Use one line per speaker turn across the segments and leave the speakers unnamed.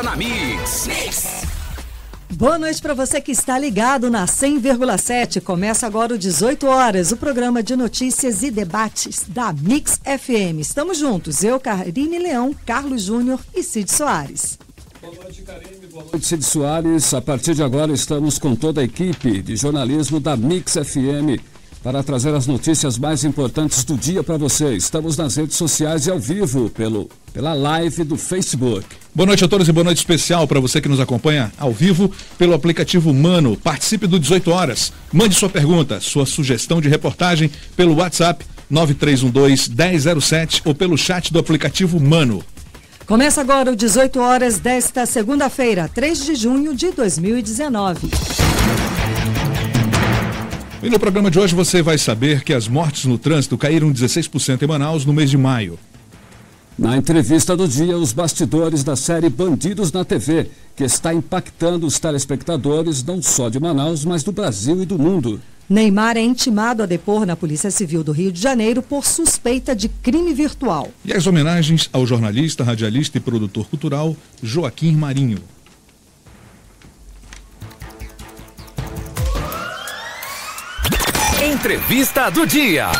Na Mix.
Boa noite para você que está ligado na 100,7. Começa agora o 18 horas, o programa de notícias e debates da Mix FM. Estamos juntos, eu, Karine Leão, Carlos Júnior e Cid Soares.
Boa noite, Karine. Boa noite, Cid Soares. A partir de agora estamos com toda a equipe de jornalismo da Mix FM para trazer as notícias mais importantes do dia para você. Estamos nas redes sociais e ao vivo pela live do Facebook.
Boa noite a todos e boa noite especial para você que nos acompanha ao vivo pelo aplicativo Mano. Participe do 18 horas. Mande sua pergunta, sua sugestão de reportagem pelo WhatsApp 9312-1007 ou pelo chat do aplicativo Mano.
Começa agora o 18 horas desta segunda-feira, 3 de junho de 2019.
E no programa de hoje você vai saber que as mortes no trânsito caíram 16% em Manaus no mês de maio.
Na entrevista do dia, os bastidores da série Bandidos na TV, que está impactando os telespectadores não só de Manaus, mas do Brasil e do mundo.
Neymar é intimado a depor na Polícia Civil do Rio de Janeiro por suspeita de crime virtual.
E as homenagens ao jornalista, radialista e produtor cultural Joaquim Marinho.
Entrevista do dia.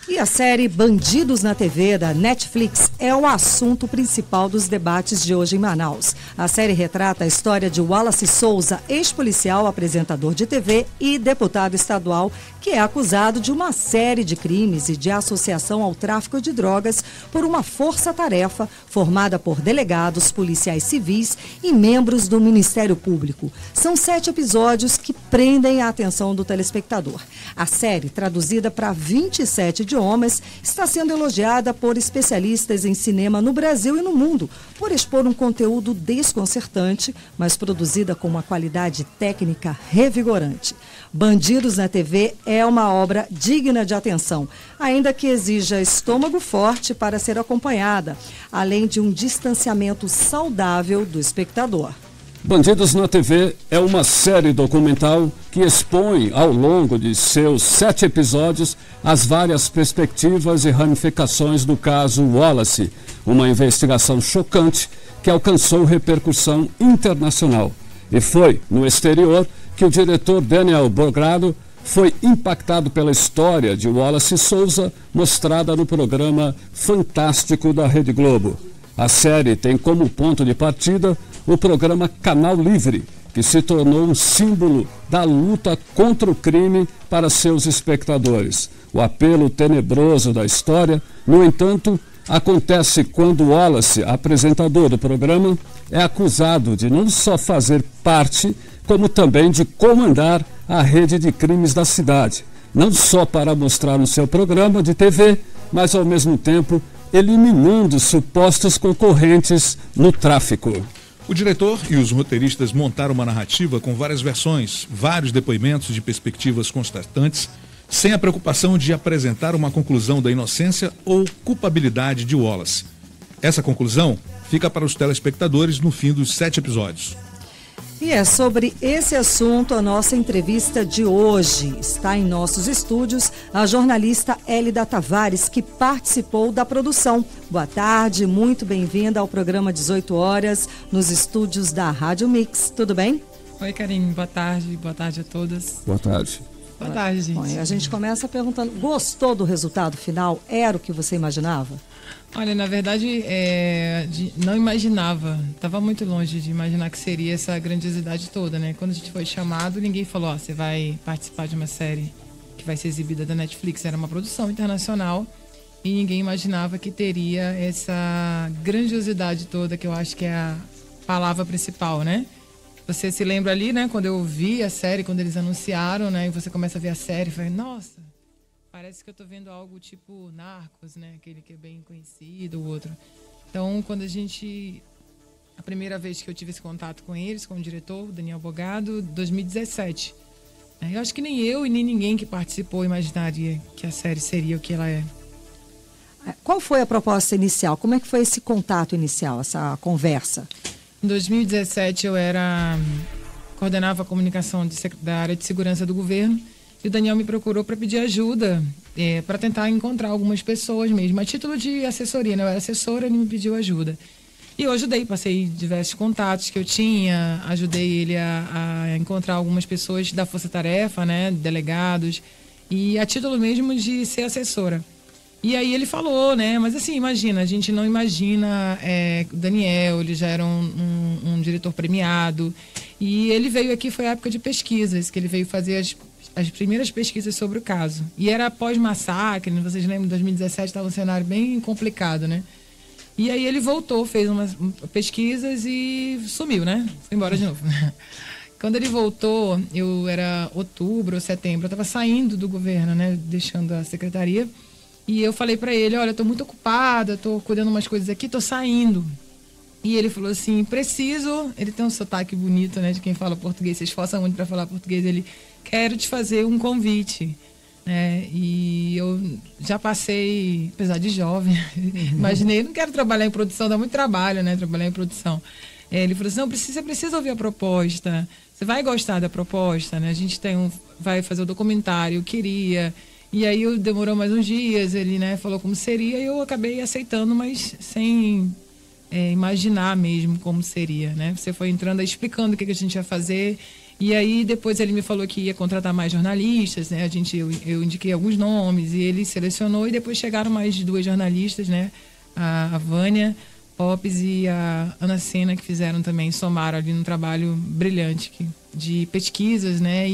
E a série Bandidos na TV da Netflix é o assunto principal dos debates de hoje em Manaus. A série retrata a história de Wallace Souza, ex-policial, apresentador de TV e deputado estadual, que é acusado de uma série de crimes e de associação ao tráfico de drogas por uma força-tarefa formada por delegados, policiais civis e membros do Ministério Público. São 7 episódios que prendem a atenção do telespectador. A série, traduzida para 27 idiomas, está sendo elogiada por especialistas em cinema no Brasil e no mundo, por expor um conteúdo desconcertante, mas produzida com uma qualidade técnica revigorante. Bandidos na TV é uma obra digna de atenção, ainda que exija estômago forte para ser acompanhada, além de um distanciamento saudável do espectador.
Bandidos na TV é uma série documental que expõe, ao longo de seus 7 episódios, as várias perspectivas e ramificações do caso Wallace, uma investigação chocante que alcançou repercussão internacional. E foi no exterior que o diretor Daniel Bogrado foi impactado pela história de Wallace Souza, mostrada no programa Fantástico da Rede Globo. A série tem como ponto de partida o programa Canal Livre, que se tornou um símbolo da luta contra o crime para seus espectadores. O apelo tenebroso da história, no entanto, acontece quando Wallace, apresentador do programa, é acusado de não só fazer parte, como também de comandar a rede de crimes da cidade, não só para mostrar no seu programa de TV, mas ao mesmo tempo eliminando supostos concorrentes no tráfico.
O diretor e os roteiristas montaram uma narrativa com várias versões, vários depoimentos de perspectivas constantes, sem a preocupação de apresentar uma conclusão da inocência ou culpabilidade de Wallace. Essa conclusão fica para os telespectadores no fim dos 7 episódios.
E é sobre esse assunto a nossa entrevista de hoje. Está em nossos estúdios a jornalista Hélida Tavares, que participou da produção. Boa tarde, muito bem-vinda ao programa 18 horas, nos estúdios da Rádio Mix. Tudo bem?
Oi, Karine, boa tarde a todas.
Boa tarde.
Boa tarde, gente.
Bom, a gente começa perguntando, gostou do resultado final? Era o que você imaginava?
Olha, na verdade, não imaginava, estava muito longe de imaginar que seria essa grandiosidade toda, né? Quando a gente foi chamado, ninguém falou, você vai participar de uma série que vai ser exibida da Netflix. Era uma produção internacional e ninguém imaginava que teria essa grandiosidade toda, que eu acho que é a palavra principal, né? Você se lembra ali, né? Quando eu vi a série, quando eles anunciaram, né? E você começa a ver a série e fala, nossa, parece que eu tô vendo algo tipo Narcos, né? Aquele que é bem conhecido, o outro. Então, a primeira vez que eu tive esse contato com eles, com o diretor, o Daniel Bogrado, 2017. Eu acho que nem eu e nem ninguém que participou imaginaria que a série seria o que ela é.
Qual foi a proposta inicial? Como é que foi esse contato inicial, essa conversa?
Em 2017 eu coordenava a comunicação da área de segurança do governo e o Daniel me procurou para pedir ajuda, para tentar encontrar algumas pessoas mesmo, a título de assessoria, né? Eu era assessora, ele me pediu ajuda. E eu ajudei, passei diversos contatos que eu tinha, ajudei ele a encontrar algumas pessoas da Força Tarefa, né, delegados, e a título mesmo de ser assessora. E aí ele falou, né, mas assim, imagina, a gente não imagina, o Daniel, ele já era um diretor premiado, e ele veio aqui, foi a época de pesquisas, que ele veio fazer as primeiras pesquisas sobre o caso. E era após-massacre, vocês lembram, em 2017 estava um cenário bem complicado, né? E aí ele voltou, fez umas pesquisas e sumiu, né? Foi embora de novo. Quando ele voltou, era outubro ou setembro, eu estava saindo do governo, né? Deixando a secretaria. E eu falei para ele, olha, eu tô muito ocupada, tô cuidando umas coisas aqui, tô saindo. E ele falou assim, preciso... Ele tem um sotaque bonito, né? De quem fala português, se esforça muito para falar português. Ele, quero te fazer um convite. E eu já passei, apesar de jovem, imaginei, não quero trabalhar em produção, dá muito trabalho, né? Trabalhar em produção. Ele falou assim, não, você precisa ouvir a proposta. Você vai gostar da proposta, né? A gente vai fazer o documentário, eu queria... E aí demorou mais uns dias, ele, né, falou como seria e eu acabei aceitando, mas sem imaginar mesmo como seria, né? Você foi entrando aí explicando o que a gente ia fazer e aí depois ele me falou que ia contratar mais jornalistas, né? Eu indiquei alguns nomes e ele selecionou e depois chegaram mais 2 jornalistas, né? A Vânia Popes e a Ana Sena, que fizeram também, somaram ali num trabalho brilhante de pesquisas, né?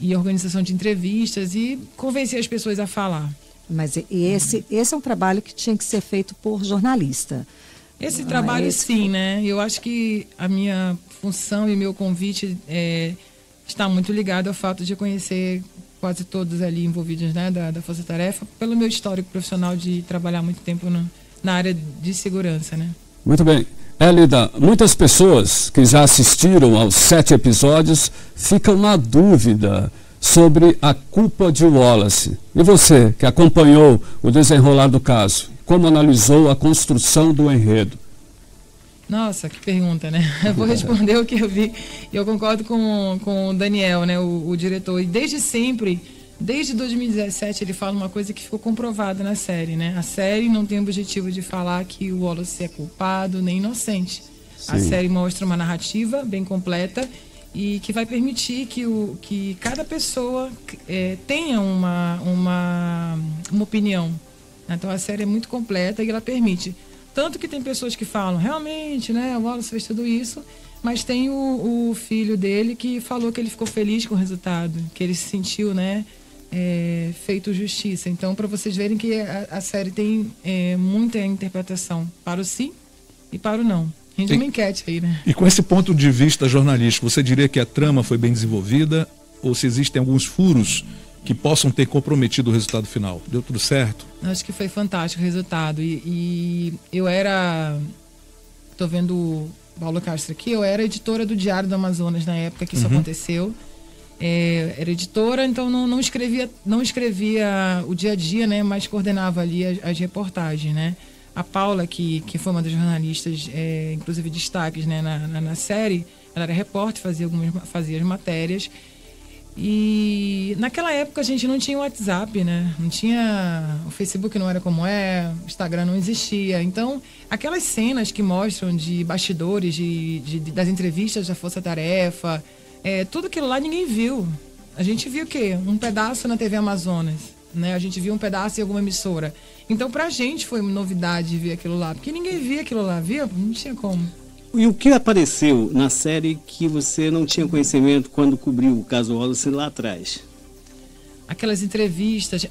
E organização de entrevistas e convencer as pessoas a falar.
Mas esse é um trabalho que tinha que ser feito por jornalista.
Esse trabalho, sim, né? Eu acho que a minha função e meu convite está muito ligado ao fato de conhecer quase todos ali envolvidos, né, da Força Tarefa, pelo meu histórico profissional de trabalhar muito tempo na área de segurança, né? Muito bem.
Elida, muitas pessoas que já assistiram aos 7 episódios ficam na dúvida sobre a culpa de Wallace. E você, que acompanhou o desenrolar do caso, como analisou a construção do enredo?
Nossa, que pergunta, né? Eu vou responder o que eu vi. Eu concordo com o Daniel, né, o diretor. E desde sempre, desde 2017, ele fala uma coisa que ficou comprovada na série, né? A série não tem o objetivo de falar que o Wallace é culpado nem inocente. Sim. A série mostra uma narrativa bem completa e que vai permitir que cada pessoa tenha uma opinião. Então a série é muito completa e ela permite. Tanto que tem pessoas que falam, realmente, né, o Wallace fez tudo isso, mas tem o filho dele que falou que ele ficou feliz com o resultado, que ele se sentiu, né, feito justiça. Então, para vocês verem que a série tem muita interpretação para o sim e para o não. Rende uma enquete aí, né? E
com esse ponto de vista jornalístico, você diria que a trama foi bem desenvolvida ou se existem alguns furos que possam ter comprometido o resultado final? Deu tudo certo?
Acho que foi fantástico o resultado. E eu tô vendo o Paulo Castro aqui, eu era editora do Diário do Amazonas na época que isso aconteceu. Era editora, então não escrevia o dia a dia, né, mas coordenava ali as reportagens, né? A Paula, que foi uma das jornalistas, inclusive destaques, né, na série, ela era repórter, fazia as matérias. E naquela época a gente não tinha o WhatsApp, né? Não tinha, o Facebook não era como o Instagram não existia. Então, aquelas cenas que mostram de bastidores, das entrevistas da Força Tarefa, tudo aquilo lá ninguém viu. A gente viu o quê? Um pedaço na TV Amazonas, né? A gente viu um pedaço em alguma emissora. Então, pra gente foi uma novidade ver aquilo lá, porque ninguém via aquilo lá, via? Não tinha como.
E o que apareceu na série que você não tinha conhecimento quando cobriu o caso Wallace lá atrás?
Aquelas entrevistas,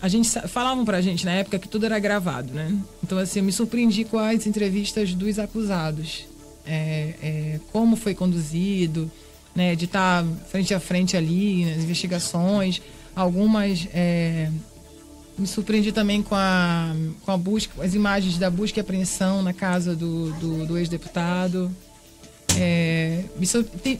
falavam pra gente na época que tudo era gravado, né? Então, assim, eu me surpreendi com as entrevistas dos acusados. Como foi conduzido, né? De estar frente a frente ali nas investigações. Algumas... me surpreendi também com a busca, as imagens da busca e apreensão na casa do ex-deputado.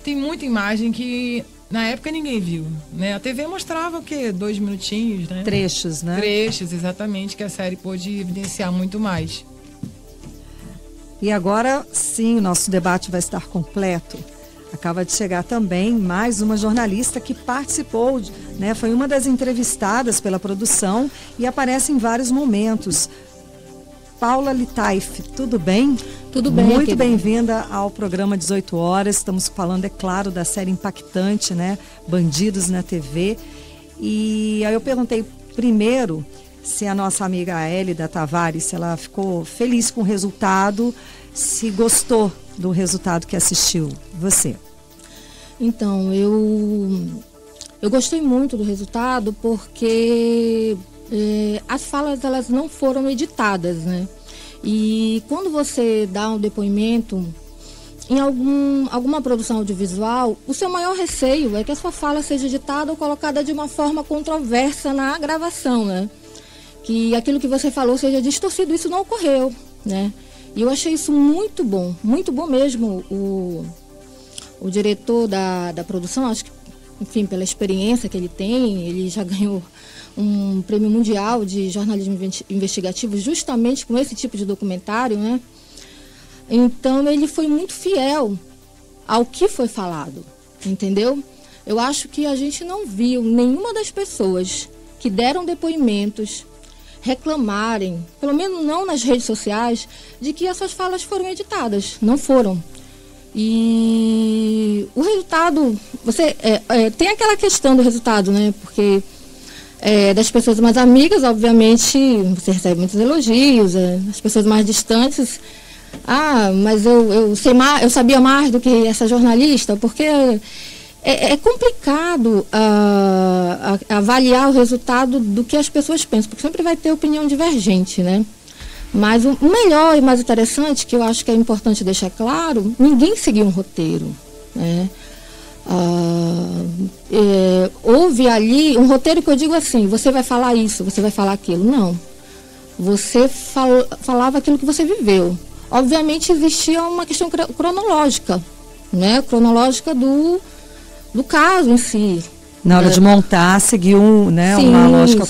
Tem muita imagem que na época ninguém viu, né? A TV mostrava o quê? 2 minutinhos, né?
Trechos, né?
Trechos, exatamente, que a série pôde evidenciar muito mais.
E agora sim, o nosso debate vai estar completo. Acaba de chegar também mais uma jornalista que participou, né? Foi uma das entrevistadas pela produção e aparece em vários momentos. Paula Litaif, tudo bem?
Tudo bem,
Muito
querida.
bem-vinda ao programa 18 Horas. Estamos falando, é claro, da série impactante, né? Bandidos na TV. E aí eu perguntei primeiro se a nossa amiga Hélida Tavares, se ela ficou feliz com o resultado, se gostou do resultado que assistiu. Você?
Então, eu gostei muito do resultado porque as falas elas não foram editadas, né? E quando você dá um depoimento em alguma produção audiovisual, o seu maior receio é que a sua fala seja editada ou colocada de uma forma controversa na gravação, né? Que aquilo que você falou seja distorcido. Isso não ocorreu, né? E eu achei isso muito bom mesmo. O diretor da produção, acho que, enfim, pela experiência que ele tem, ele já ganhou um prêmio mundial de jornalismo investigativo justamente com esse tipo de documentário, né? Então ele foi muito fiel ao que foi falado, entendeu? Eu acho que a gente não viu nenhuma das pessoas que deram depoimentos reclamarem, pelo menos não nas redes sociais, de que essas falas foram editadas. Não foram. E o resultado, tem aquela questão do resultado, né? Porque das pessoas mais amigas, obviamente, você recebe muitos elogios, as pessoas mais distantes, mas eu sabia mais do que essa jornalista, porque é complicado avaliar o resultado do que as pessoas pensam, porque sempre vai ter opinião divergente, né? Mas o melhor e mais interessante, que eu acho que é importante deixar claro, ninguém seguiu um roteiro, né? Houve ali um roteiro que eu digo assim, você vai falar isso, você vai falar aquilo. Não. Você falava aquilo que você viveu. Obviamente existia uma questão cronológica, né? Cronológica do caso em si.
Na hora de montar, seguiu uma lógica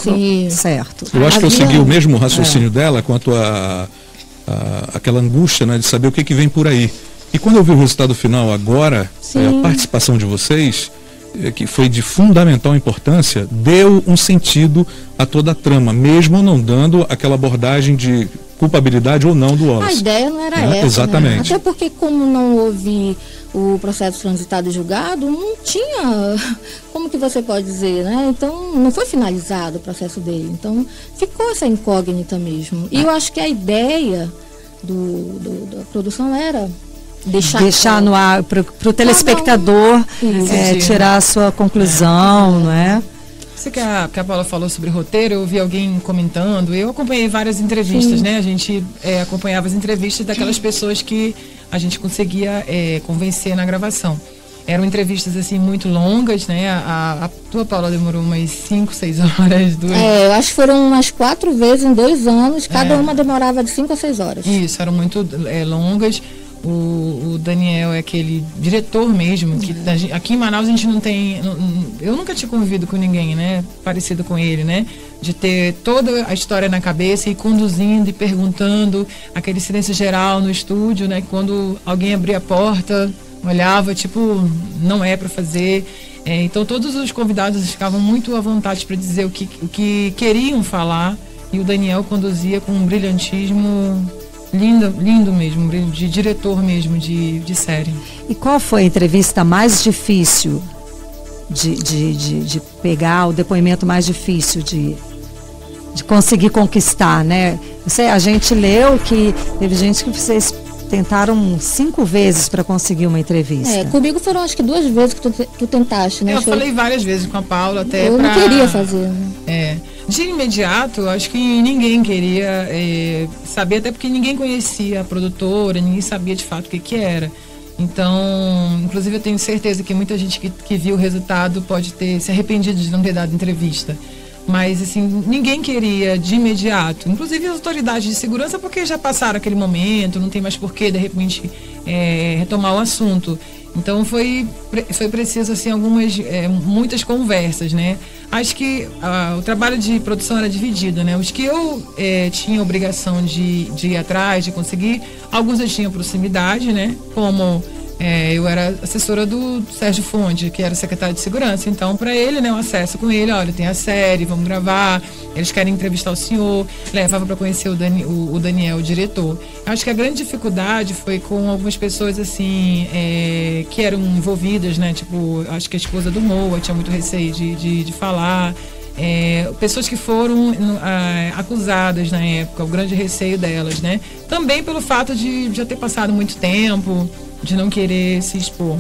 certo.
Eu acho que eu segui o mesmo raciocínio dela quanto aquela angústia, né, de saber o que vem por aí. E quando eu vi o resultado final agora, a participação de vocês, que foi de fundamental importância, deu um sentido a toda a trama, mesmo não dando aquela abordagem de culpabilidade ou não do Wallace.
A ideia não era essa.
Exatamente.
Né? Até porque, como não houve o processo transitado e julgado, não tinha, como que você pode dizer, né? Então, não foi finalizado o processo dele. Então, ficou essa incógnita mesmo. E eu acho que a ideia da produção era
deixar no ar para o telespectador tirar a sua conclusão, não é?
Isso que a Paula falou sobre roteiro, eu vi alguém comentando, eu acompanhei várias entrevistas, né? A gente acompanhava as entrevistas daquelas pessoas que a gente conseguia convencer na gravação. Eram entrevistas, assim, muito longas, né? A tua, Paula, demorou umas 5, 6 horas.
Eu acho que foram umas 4 vezes em 2 anos, cada uma demorava de 5 a 6 horas.
Isso, eram muito longas. O Daniel é aquele diretor mesmo, que aqui em Manaus a gente não tem, eu nunca tinha convivido com ninguém, né, parecido com ele, né, de ter toda a história na cabeça e conduzindo e perguntando, aquele silêncio geral no estúdio, né, quando alguém abria a porta, olhava, tipo, não é para fazer. Então todos os convidados ficavam muito à vontade para dizer o que queriam falar, e o Daniel conduzia com um brilhantismo lindo mesmo, de diretor mesmo, de série.
E qual foi a entrevista mais difícil de pegar, o depoimento mais difícil de conseguir conquistar, né? A gente leu que teve gente que vocês tentaram 5 vezes para conseguir uma entrevista.
Comigo foram acho que 2 vezes que tu tentaste, né?
Eu falei várias vezes com a Paula até.
Eu não queria fazer, né?
De imediato, eu acho que ninguém queria saber, até porque ninguém conhecia a produtora, ninguém sabia de fato o que era. Então, inclusive eu tenho certeza que muita gente que viu o resultado pode ter se arrependido de não ter dado entrevista. Mas, assim, ninguém queria de imediato, inclusive as autoridades de segurança, porque já passaram aquele momento, não tem mais porquê, de repente, retomar o assunto. Então, foi preciso, assim, muitas conversas, né? Acho que o trabalho de produção era dividido, né? Os que eu tinha obrigação de ir atrás, de conseguir, alguns eu tinha proximidade, né? Como eu era assessora do Sérgio Fonte, que era secretário de segurança. Então, para ele, né, o acesso com ele, olha, tem a série, vamos gravar, eles querem entrevistar o senhor, levava para conhecer o Daniel, o diretor. Eu acho que a grande dificuldade foi com algumas pessoas, assim, que eram envolvidas, né, tipo, acho que a esposa do Moa tinha muito receio de falar. Pessoas que foram acusadas na época, o grande receio delas, né? Também pelo fato de já ter passado muito tempo, de não querer se expor.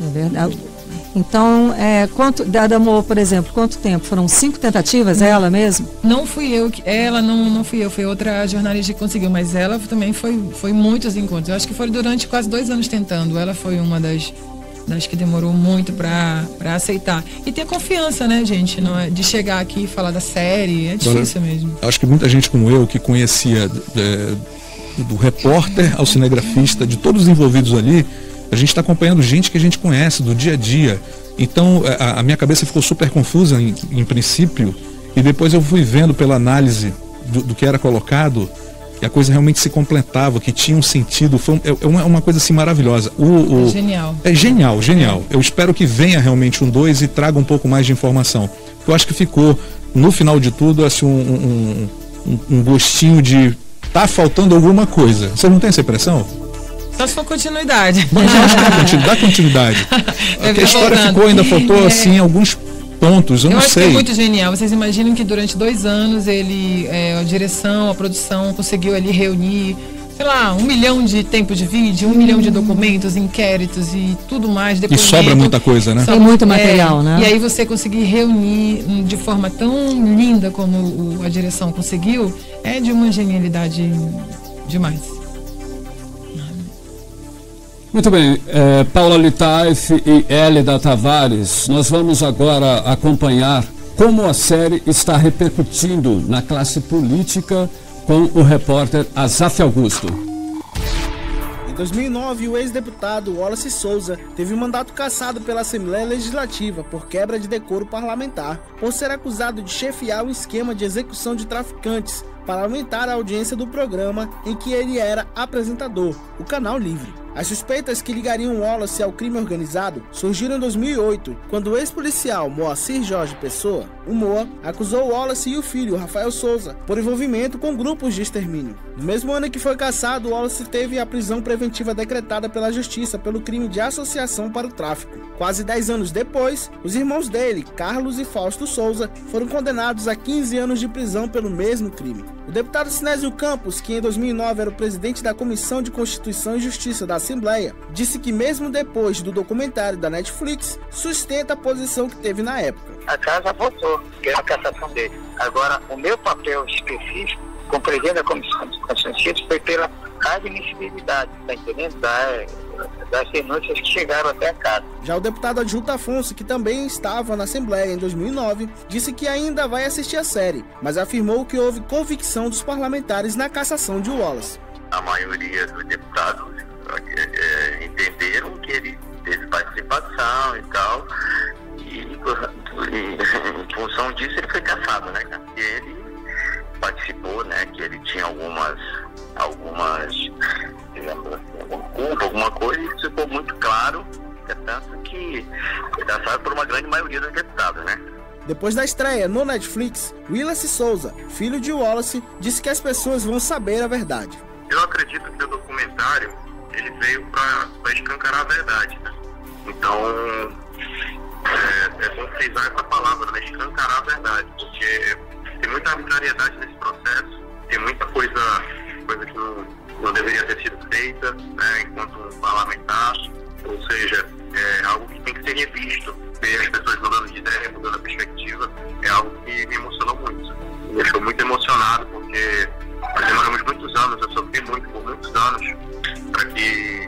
É verdade. Então, Adamo, por exemplo, quanto tempo? Foram 5 tentativas, ela mesmo?
Não fui eu, não fui eu, foi outra jornalista que conseguiu, mas ela também foi muitos encontros. Eu acho que foi durante quase 2 anos tentando. Ela foi uma das que demorou muito para aceitar. E ter confiança, né, gente? Não é, de chegar aqui e falar da série, é difícil mesmo.
Acho que muita gente como eu, que conhecia do repórter ao cinegrafista, de todos os envolvidos ali, a gente está acompanhando gente que a gente conhece do dia a dia. Então, a minha cabeça ficou super confusa em princípio, e depois eu fui vendo pela análise do que era colocado, e a coisa realmente se completava, que tinha um sentido. É uma coisa assim maravilhosa.
Genial.
É genial. Eu espero que venha realmente um 2 e traga um pouco mais de informação. Eu acho que ficou, no final de tudo, assim, um gostinho de tá faltando alguma coisa. Você não tem essa impressão?
Só se for continuidade.
Mas eu acho que dá continuidade. A história ficou, ainda faltou assim alguns pontos, eu não
acho
sei.
Que é muito genial. Vocês imaginam que durante 2 anos a direção, a produção conseguiu ali reunir, sei lá, 1 milhão de tempo de vídeo, 1 milhão de documentos, inquéritos e tudo mais.
E sobra muita coisa, né?
Tem muito material, né?
E aí você conseguir reunir de forma tão linda como a direção conseguiu, é de uma genialidade demais.
Muito bem, Paula Litaif e Hélida Tavares, nós vamos agora acompanhar como a série está repercutindo na classe política com o repórter Azaf Augusto.
Em 2009, o ex-deputado Wallace Souza teve o mandato cassado pela Assembleia Legislativa por quebra de decoro parlamentar, por ser acusado de chefiar um esquema de execução de traficantes para aumentar a audiência do programa em que ele era apresentador, o Canal Livre. As suspeitas que ligariam Wallace ao crime organizado surgiram em 2008, quando o ex-policial Moacir Jorge Pessoa, o Moa, acusou Wallace e o filho, Rafael Souza, por envolvimento com grupos de extermínio. No mesmo ano em que foi cassado, Wallace teve a prisão preventiva decretada pela Justiça pelo crime de associação para o tráfico. Quase 10 anos depois, os irmãos dele, Carlos e Fausto Souza, foram condenados a 15 anos de prisão pelo mesmo crime. O deputado Sinésio Campos, que em 2009 era o presidente da Comissão de Constituição e Justiça da Assembleia, disse que mesmo depois do documentário da Netflix, sustenta a posição que teve na época.
A casa votou, que é a cassação dele. Agora, o meu papel específico, como presidente da Comissão de Constituição e Justiça, foi pela admissibilidade, tá entendendo? Das denúncias que chegaram até a casa.
Já o deputado Adjunto Afonso, que também estava na Assembleia em 2009, disse que ainda vai assistir a série, mas afirmou que houve convicção dos parlamentares na cassação de Wallace.
A maioria dos deputados entenderam que ele teve participação e tal, e em função disso ele foi cassado, né, cara? E ele participou, né, que ele tinha algumas digamos assim, alguma culpa, alguma coisa, e isso ficou muito claro, tanto que foi cassado por uma grande maioria dos deputados, né?
Depois da estreia no Netflix, Wallace Souza, filho de Wallace, disse que as pessoas vão saber a verdade.
Eu acredito que o documentário ele veio para escancarar a verdade, né? Então, é bom frisar essa palavra, né? Escancarar a verdade, porque tem muita arbitrariedade nesse processo, tem muita coisa que não deveria ter sido feita, né, enquanto parlamentar, ou seja, é algo que tem que ser revisto, ver as pessoas mudando de ideia, mudando a perspectiva, é algo que me emocionou muito. Me deixou muito emocionado, porque nós demoramos muitos anos, eu sofri muito por muitos anos para que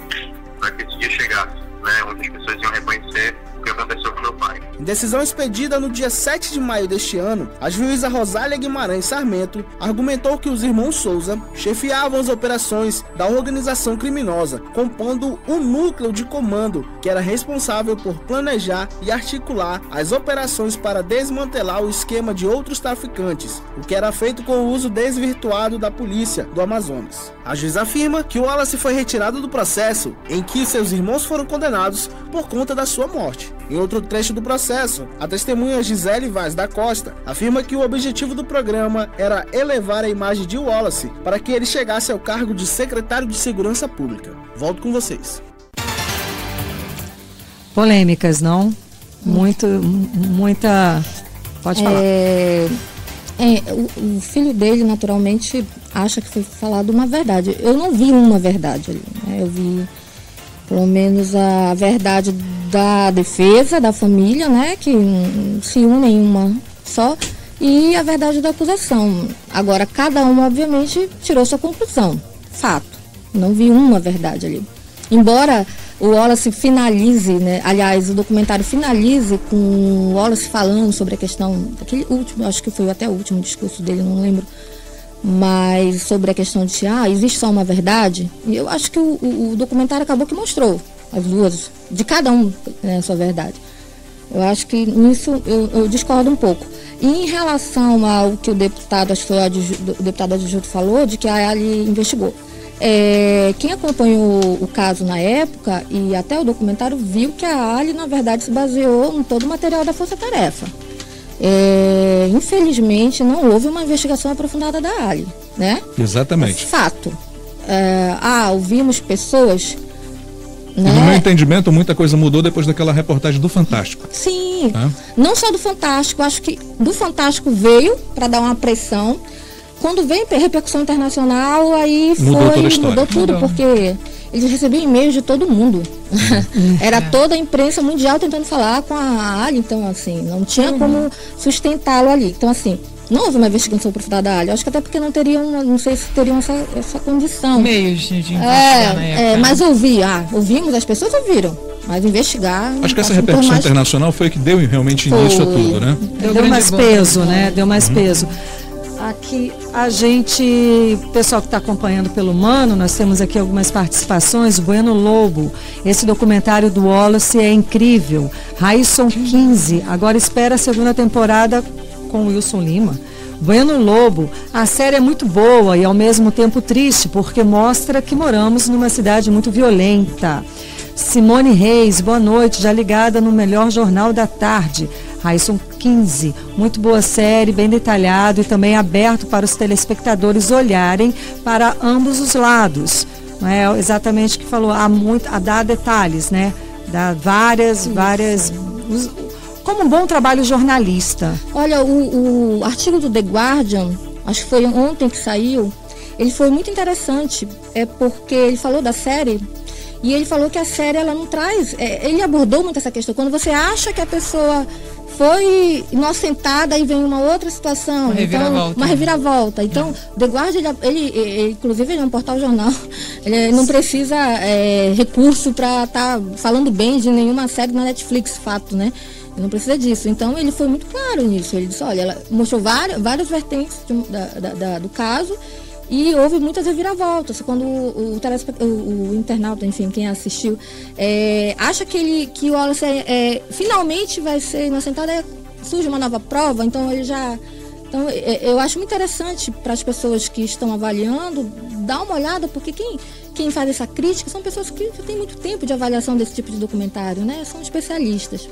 esse dia chegasse, né, onde as pessoas iam reconhecer o que aconteceu com meu pai.
Em Em decisão expedida no dia 7 de maio deste ano, a juíza Rosália Guimarães Sarmento argumentou que os irmãos Souza chefiavam as operações da organização criminosa, compondo um núcleo de comando que era responsável por planejar e articular as operações para desmantelar o esquema de outros traficantes, o que era feito com o uso desvirtuado da polícia do Amazonas. A juíza afirma que o Wallace foi retirado do processo em que seus irmãos foram condenados por conta da sua morte. Em outro trecho do processo, a testemunha Gisele Vaz da Costa afirma que o objetivo do programa era elevar a imagem de Wallace para que ele chegasse ao cargo de secretário de Segurança Pública. Volto com vocês.
Polêmicas, não? Muita... Pode falar.
O filho dele, naturalmente, acha que foi falado uma verdade. Eu não vi uma verdade ali, né? Eu vi, pelo menos, a verdade da defesa, da família, né? Que se une em uma só, e a verdade da acusação. Agora, cada um, obviamente, tirou sua conclusão. Fato. Não vi uma verdade ali. Embora o Wallace finalize, né? Aliás, o documentário finalize com o Wallace falando sobre a questão, aquele último, acho que foi até o último discurso dele, não lembro, mas sobre a questão de, existe só uma verdade, e eu acho que o documentário acabou que mostrou as duas, de cada um, né, a sua verdade. Eu acho que nisso eu discordo um pouco. E em relação ao que o deputado, acho que foi o deputado adjunto falou, de que a Ali investigou. Quem acompanhou o caso na época e até o documentário viu que a Ali, na verdade, se baseou em todo o material da Força Tarefa. Infelizmente, não houve uma investigação aprofundada da Ali, né?
Exatamente.
Fato. Ouvimos pessoas...
Né? No meu entendimento, muita coisa mudou depois daquela reportagem do Fantástico.
Sim, não só do Fantástico, acho que do Fantástico veio para dar uma pressão. Quando veio repercussão internacional, aí mudou tudo, porque eles recebiam e-mails de todo mundo. Era toda a imprensa mundial tentando falar com a Ali, então assim, não tinha como sustentá-lo ali. Então assim, não houve uma investigação aprofundada da Ali. Acho que até porque não não sei se teriam essa condição.
Meios de investigar na época.
Mas ouvimos, as pessoas ouviram. Mas investigar...
Acho que essa repercussão internacional foi que deu realmente início a tudo, né?
Deu mais peso, né? Deu mais peso. Aqui o pessoal que está acompanhando pelo Mano, nós temos aqui algumas participações. Bueno Lobo, esse documentário do Wallace é incrível. Raísson 15, agora espera a segunda temporada com o Wilson Lima. Bueno Lobo, a série é muito boa e ao mesmo tempo triste, porque mostra que moramos numa cidade muito violenta. Simone Reis, boa noite, já ligada no melhor jornal da tarde. Raísson 15, muito boa série, bem detalhado e também aberto para os telespectadores olharem para ambos os lados. Não é exatamente o que falou, dá detalhes, né? Dá várias, como um bom trabalho jornalista.
Olha, o artigo do The Guardian, acho que foi ontem que saiu, ele foi muito interessante, porque ele falou da série. E ele falou que a série, ela não traz... ele abordou muito essa questão. Quando você acha que a pessoa foi inocentada e vem uma outra situação. Uma reviravolta. Então, The Guardian, ele inclusive, ele é um portal jornal. Ele não precisa recurso para estar falando bem de nenhuma série na Netflix, fato, né? Ele não precisa disso. Então, ele foi muito claro nisso. Ele disse, olha, ela mostrou várias vertentes do caso. E houve muitas reviravoltas. Quando o internauta, enfim, quem assistiu, acha que o Wallace finalmente vai ser inocentado, surge uma nova prova, então ele já... Então, eu acho muito interessante para as pessoas que estão avaliando, dar uma olhada, porque quem faz essa crítica são pessoas que têm muito tempo de avaliação desse tipo de documentário, né? São especialistas.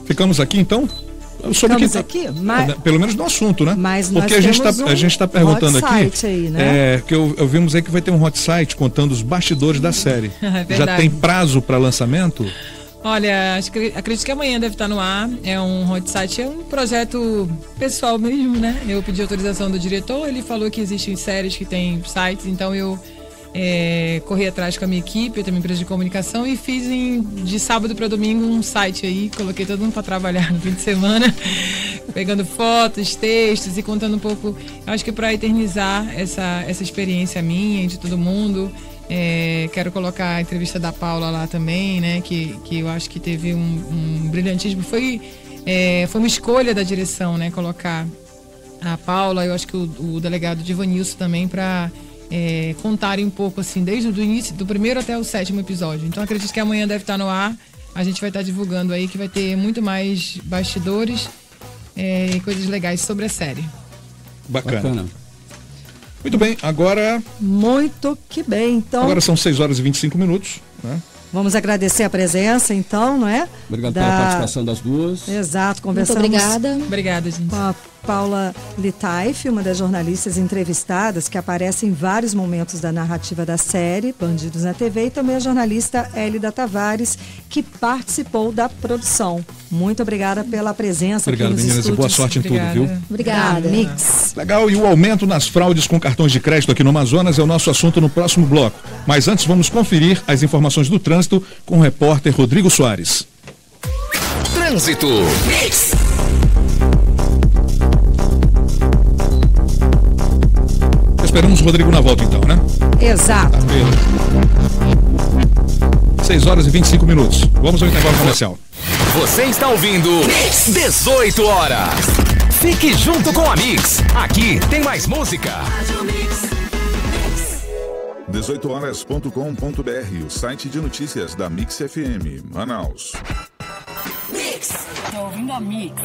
Ficamos aqui, então? Pelo menos no assunto, né?
Mas
porque a gente está perguntando aqui, aí, né? Que eu vimos aí que vai ter um hot site contando os bastidores da série. Já tem prazo para lançamento?
Olha, acredito que amanhã deve estar no ar. É um hot site, é um projeto pessoal mesmo, né? Eu pedi autorização do diretor, ele falou que existem séries que têm sites, então eu corri atrás com a minha equipe, eu tenho uma empresa de comunicação e fiz de sábado para domingo um site aí, coloquei todo mundo para trabalhar no fim de semana, pegando fotos, textos e contando um pouco, acho que para eternizar essa experiência minha e de todo mundo. Quero colocar a entrevista da Paula lá também, né? Que eu acho que teve um brilhantismo. Foi uma escolha da direção, né? Colocar a Paula, eu acho que o delegado Divanilson também, para contarem um pouco, assim, desde o início, do primeiro até o 7º episódio. Então acredito que amanhã deve estar no ar. A gente vai estar divulgando aí que vai ter muito mais bastidores e coisas legais sobre a série.
Bacana. Muito bem, agora...
Muito que bem, então...
Agora são 6h25, né?
Vamos agradecer a presença, então, não é?
Obrigado pela participação das duas.
Exato, conversamos...
Muito obrigada.
Obrigada, gente.
Com a Paula Litaif, uma das jornalistas entrevistadas que aparece em vários momentos da narrativa da série Bandidos na TV, e também a jornalista Hélida Tavares, que participou da produção. Muito obrigada pela presença.
Obrigado,
aqui nos
meninas,
estúdios.
e boa sorte em tudo, viu?
Obrigada.
Mix.
Legal, e o aumento nas fraudes com cartões de crédito aqui no Amazonas é o nosso assunto no próximo bloco. Mas antes vamos conferir as informações do trânsito com o repórter Rodrigo Soares.
Trânsito. Mix.
Esperamos o Rodrigo na volta então, né?
Exato.
6h25. Vamos ao intervalo comercial.
Você está ouvindo 18 horas. Fique junto com a Mix. Aqui tem mais música.
18horas.com.br, o site de notícias da Mix FM, Manaus.
Mix. Tô ouvindo a Mix.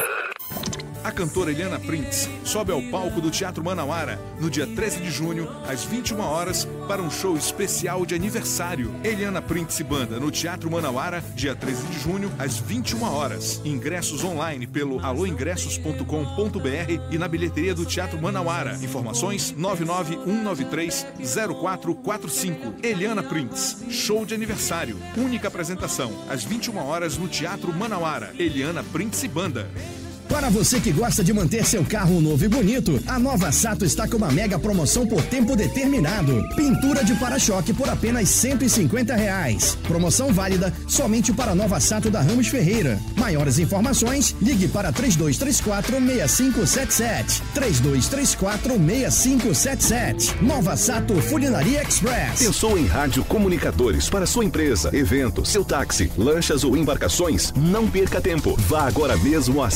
A cantora Eliana Prince sobe ao palco do Teatro Manauara no dia 13 de junho, às 21 horas, para um show especial de aniversário. Eliana Prince Banda no Teatro Manauara, dia 13 de junho, às 21 horas. Ingressos online pelo aloingressos.com.br e na bilheteria do Teatro Manauara. Informações 991930445. Eliana Prince, show de aniversário. Única apresentação, às 21 horas no Teatro Manauara. Eliana Prince Banda.
Para você que gosta de manter seu carro novo e bonito, a Nova Sato está com uma mega promoção por tempo determinado. Pintura de para-choque por apenas R$150. Promoção válida somente para a Nova Sato da Ramos Ferreira. Maiores informações, ligue para 3234-6577. 3234-6577. Nova Sato Funilaria Express.
Pensou em rádio comunicadores para sua empresa, evento, seu táxi, lanchas ou embarcações? Não perca tempo. Vá agora mesmo a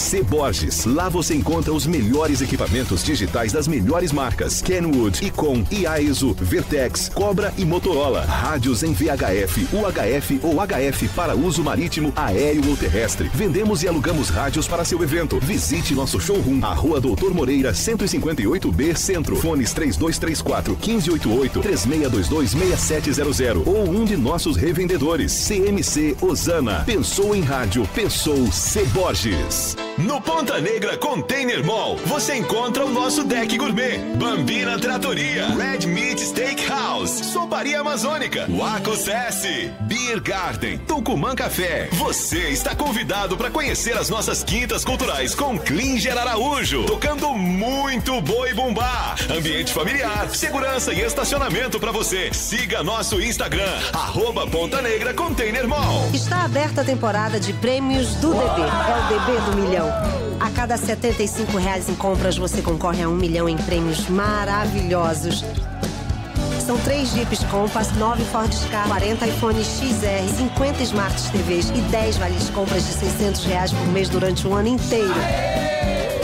Borges. Lá você encontra os melhores equipamentos digitais das melhores marcas: Kenwood, Icom, Iaeso, Vertex, Cobra e Motorola. Rádios em VHF, UHF ou HF para uso marítimo, aéreo ou terrestre. Vendemos e alugamos rádios para seu evento. Visite nosso showroom, a Rua Doutor Moreira, 158B, Centro. Fones 3234-1588, 3622-6700 ou um de nossos revendedores. CMC Osana. Pensou em rádio, pensou C. Borges.
No Ponta Negra Container Mall, você encontra o nosso deck gourmet, Bambina Tratoria, Red Meat Steakhouse, Soparia Amazônica, Waco Cesse, Beer Garden, Tucumã Café. Você está convidado para conhecer as nossas quintas culturais com Klinger Araújo, tocando muito boi bumbá. Ambiente familiar, segurança e estacionamento para você. Siga nosso Instagram, @Ponta Negra Container Mall.
Está aberta a temporada de prêmios do DB. É o DB do milhão. A cada R$75 em compras, você concorre a 1 milhão em prêmios maravilhosos. São 3 Jeeps Compass, 9 Ford Ka, 40 iPhone XR, 50 Smart TVs e 10 vales compras de R$600 por mês durante o ano inteiro.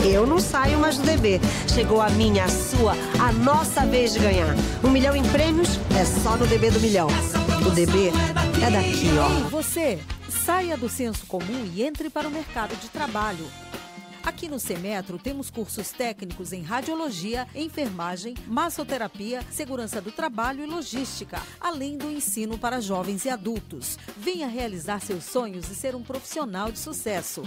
Eu não saio mais do DB. Chegou a minha, a sua, a nossa vez de ganhar. 1 milhão em prêmios é só no DB do milhão. O DB é daqui, ó.
E você, saia do senso comum e entre para o mercado de trabalho. Aqui no Semetro temos cursos técnicos em radiologia, enfermagem, massoterapia, segurança do trabalho e logística, além do ensino para jovens e adultos. Venha realizar seus sonhos e ser um profissional de sucesso.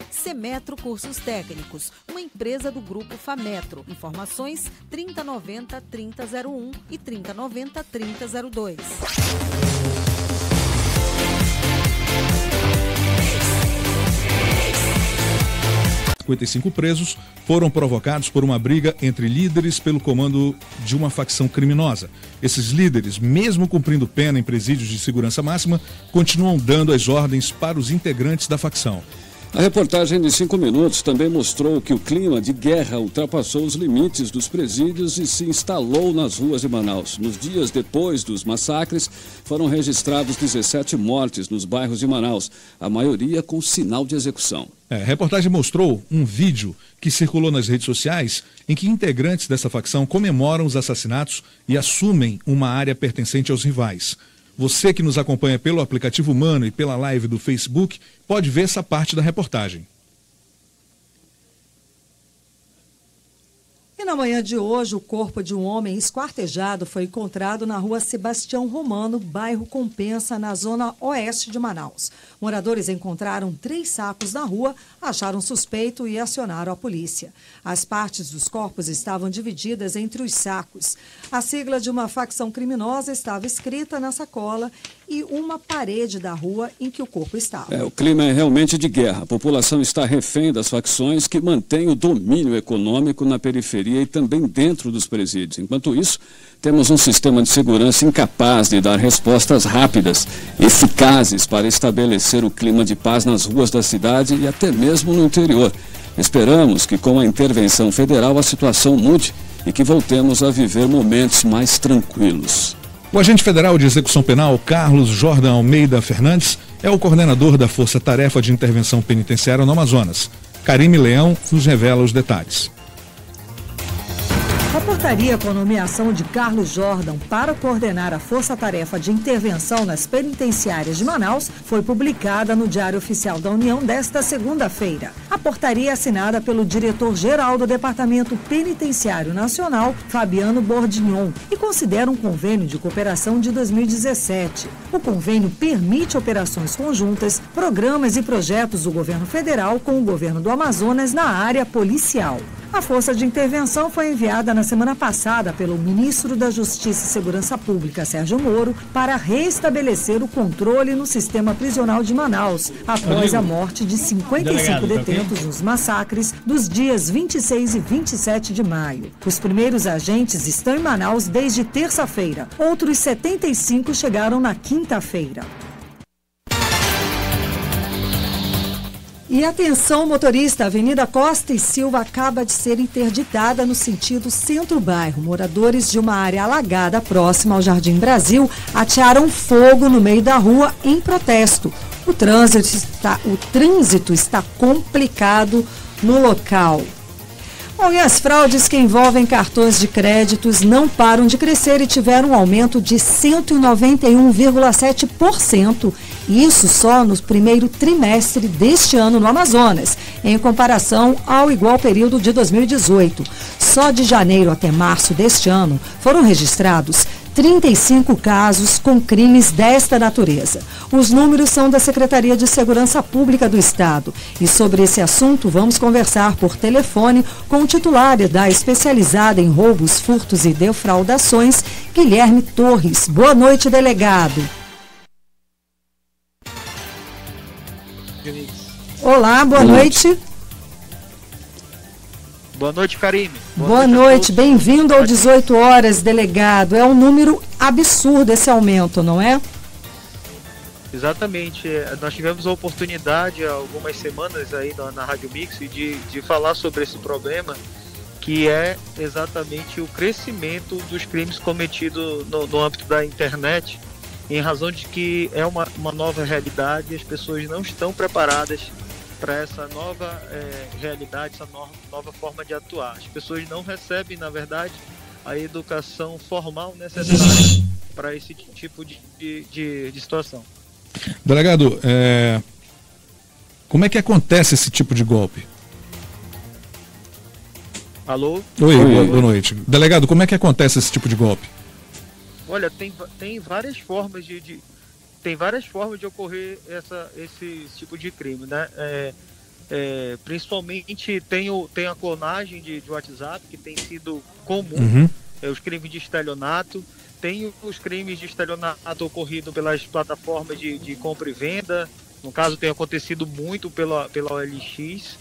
Semetro Cursos Técnicos, uma empresa do Grupo Fametro. Informações 3090-3001 e 3090-3002.
55 presos foram provocados por uma briga entre líderes pelo comando de uma facção criminosa. Esses líderes, mesmo cumprindo pena em presídios de segurança máxima, continuam dando as ordens para os integrantes da facção.
A reportagem de 5 minutos também mostrou que o clima de guerra ultrapassou os limites dos presídios e se instalou nas ruas de Manaus. Nos dias depois dos massacres, foram registrados 17 mortes nos bairros de Manaus, a maioria com sinal de execução.
A reportagem mostrou um vídeo que circulou nas redes sociais em que integrantes dessa facção comemoram os assassinatos e assumem uma área pertencente aos rivais. Você que nos acompanha pelo aplicativo Mano e pela live do Facebook pode ver essa parte da reportagem.
E na manhã de hoje, o corpo de um homem esquartejado foi encontrado na rua Sebastião Romano, bairro Compensa, na zona oeste de Manaus. Moradores encontraram 3 sacos na rua, acharam suspeito e acionaram a polícia. As partes dos corpos estavam divididas entre os sacos. A sigla de uma facção criminosa estava escrita na sacola e uma parede da rua em que o corpo estava.
O clima é realmente de guerra. A população está refém das facções que mantêm o domínio econômico na periferia e também dentro dos presídios. Enquanto isso, temos um sistema de segurança incapaz de dar respostas rápidas, eficazes para estabelecer o clima de paz nas ruas da cidade e até mesmo no interior. Esperamos que com a intervenção federal a situação mude e que voltemos a viver momentos mais tranquilos.
O agente federal de execução penal, Carlos Jordan Almeida Fernandes, é o coordenador da Força Tarefa de Intervenção Penitenciária no Amazonas. Karime Leão nos revela os detalhes.
A portaria com a nomeação de Carlos Jordan para coordenar a Força-Tarefa de Intervenção nas Penitenciárias de Manaus foi publicada no Diário Oficial da União desta segunda-feira. A portaria é assinada pelo diretor-geral do Departamento Penitenciário Nacional, Fabiano Bordignon, e considera um convênio de cooperação de 2017. O convênio permite operações conjuntas, programas e projetos do governo federal com o governo do Amazonas na área policial. A força de intervenção foi enviada na semana passada pelo ministro da Justiça e Segurança Pública, Sérgio Moro, para restabelecer o controle no sistema prisional de Manaus, após a morte de 55 detentos nos massacres dos dias 26 e 27 de maio. Os primeiros agentes estão em Manaus desde terça-feira. Outros 75 chegaram na quinta-feira. E atenção, motorista, a Avenida Costa e Silva acaba de ser interditada no sentido centro-bairro. Moradores de uma área alagada próxima ao Jardim Brasil atearam fogo no meio da rua em protesto. O trânsito está complicado no local. Bom, e as fraudes que envolvem cartões de créditos não param de crescer e tiveram um aumento de 191,7%. Isso só no primeiro trimestre deste ano no Amazonas, em comparação ao igual período de 2018. Só de janeiro até março deste ano foram registrados 35 casos com crimes desta natureza. Os números são da Secretaria de Segurança Pública do Estado. E sobre esse assunto, vamos conversar por telefone com o titular da especializada em roubos, furtos e defraudações, Guilherme Torres. Boa noite, delegado. Olá, boa noite.
Boa noite, Karime.
Boa noite, bem-vindo ao 18 horas, delegado. É um número absurdo esse aumento, não é?
Exatamente. Nós tivemos a oportunidade há algumas semanas aí na Rádio Mix de falar sobre esse problema, que é exatamente o crescimento dos crimes cometidos no âmbito da internet, em razão de que é uma nova realidade e as pessoas não estão preparadas para essa nova realidade, essa nova forma de atuar. As pessoas não recebem, na verdade, a educação formal necessária para esse tipo de situação.
Delegado, como é que acontece esse tipo de golpe?
Alô?
Oi, boa noite. Delegado, como é que acontece esse tipo de golpe?
Olha, tem várias formas tem várias formas de ocorrer esse tipo de crime, né? Principalmente tem a clonagem de WhatsApp, que tem sido comum, os crimes de estelionato, tem os crimes de estelionato ocorrido pelas plataformas de compra e venda, no caso tem acontecido muito pela OLX,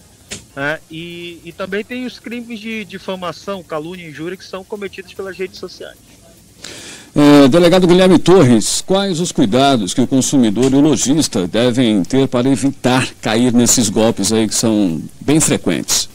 né? E também tem os crimes de difamação, calúnia e injúria que são cometidos pelas redes sociais.
Delegado Guilherme Torres, quais os cuidados que o consumidor e o lojista devem ter para evitar cair nesses golpes aí que são bem frequentes?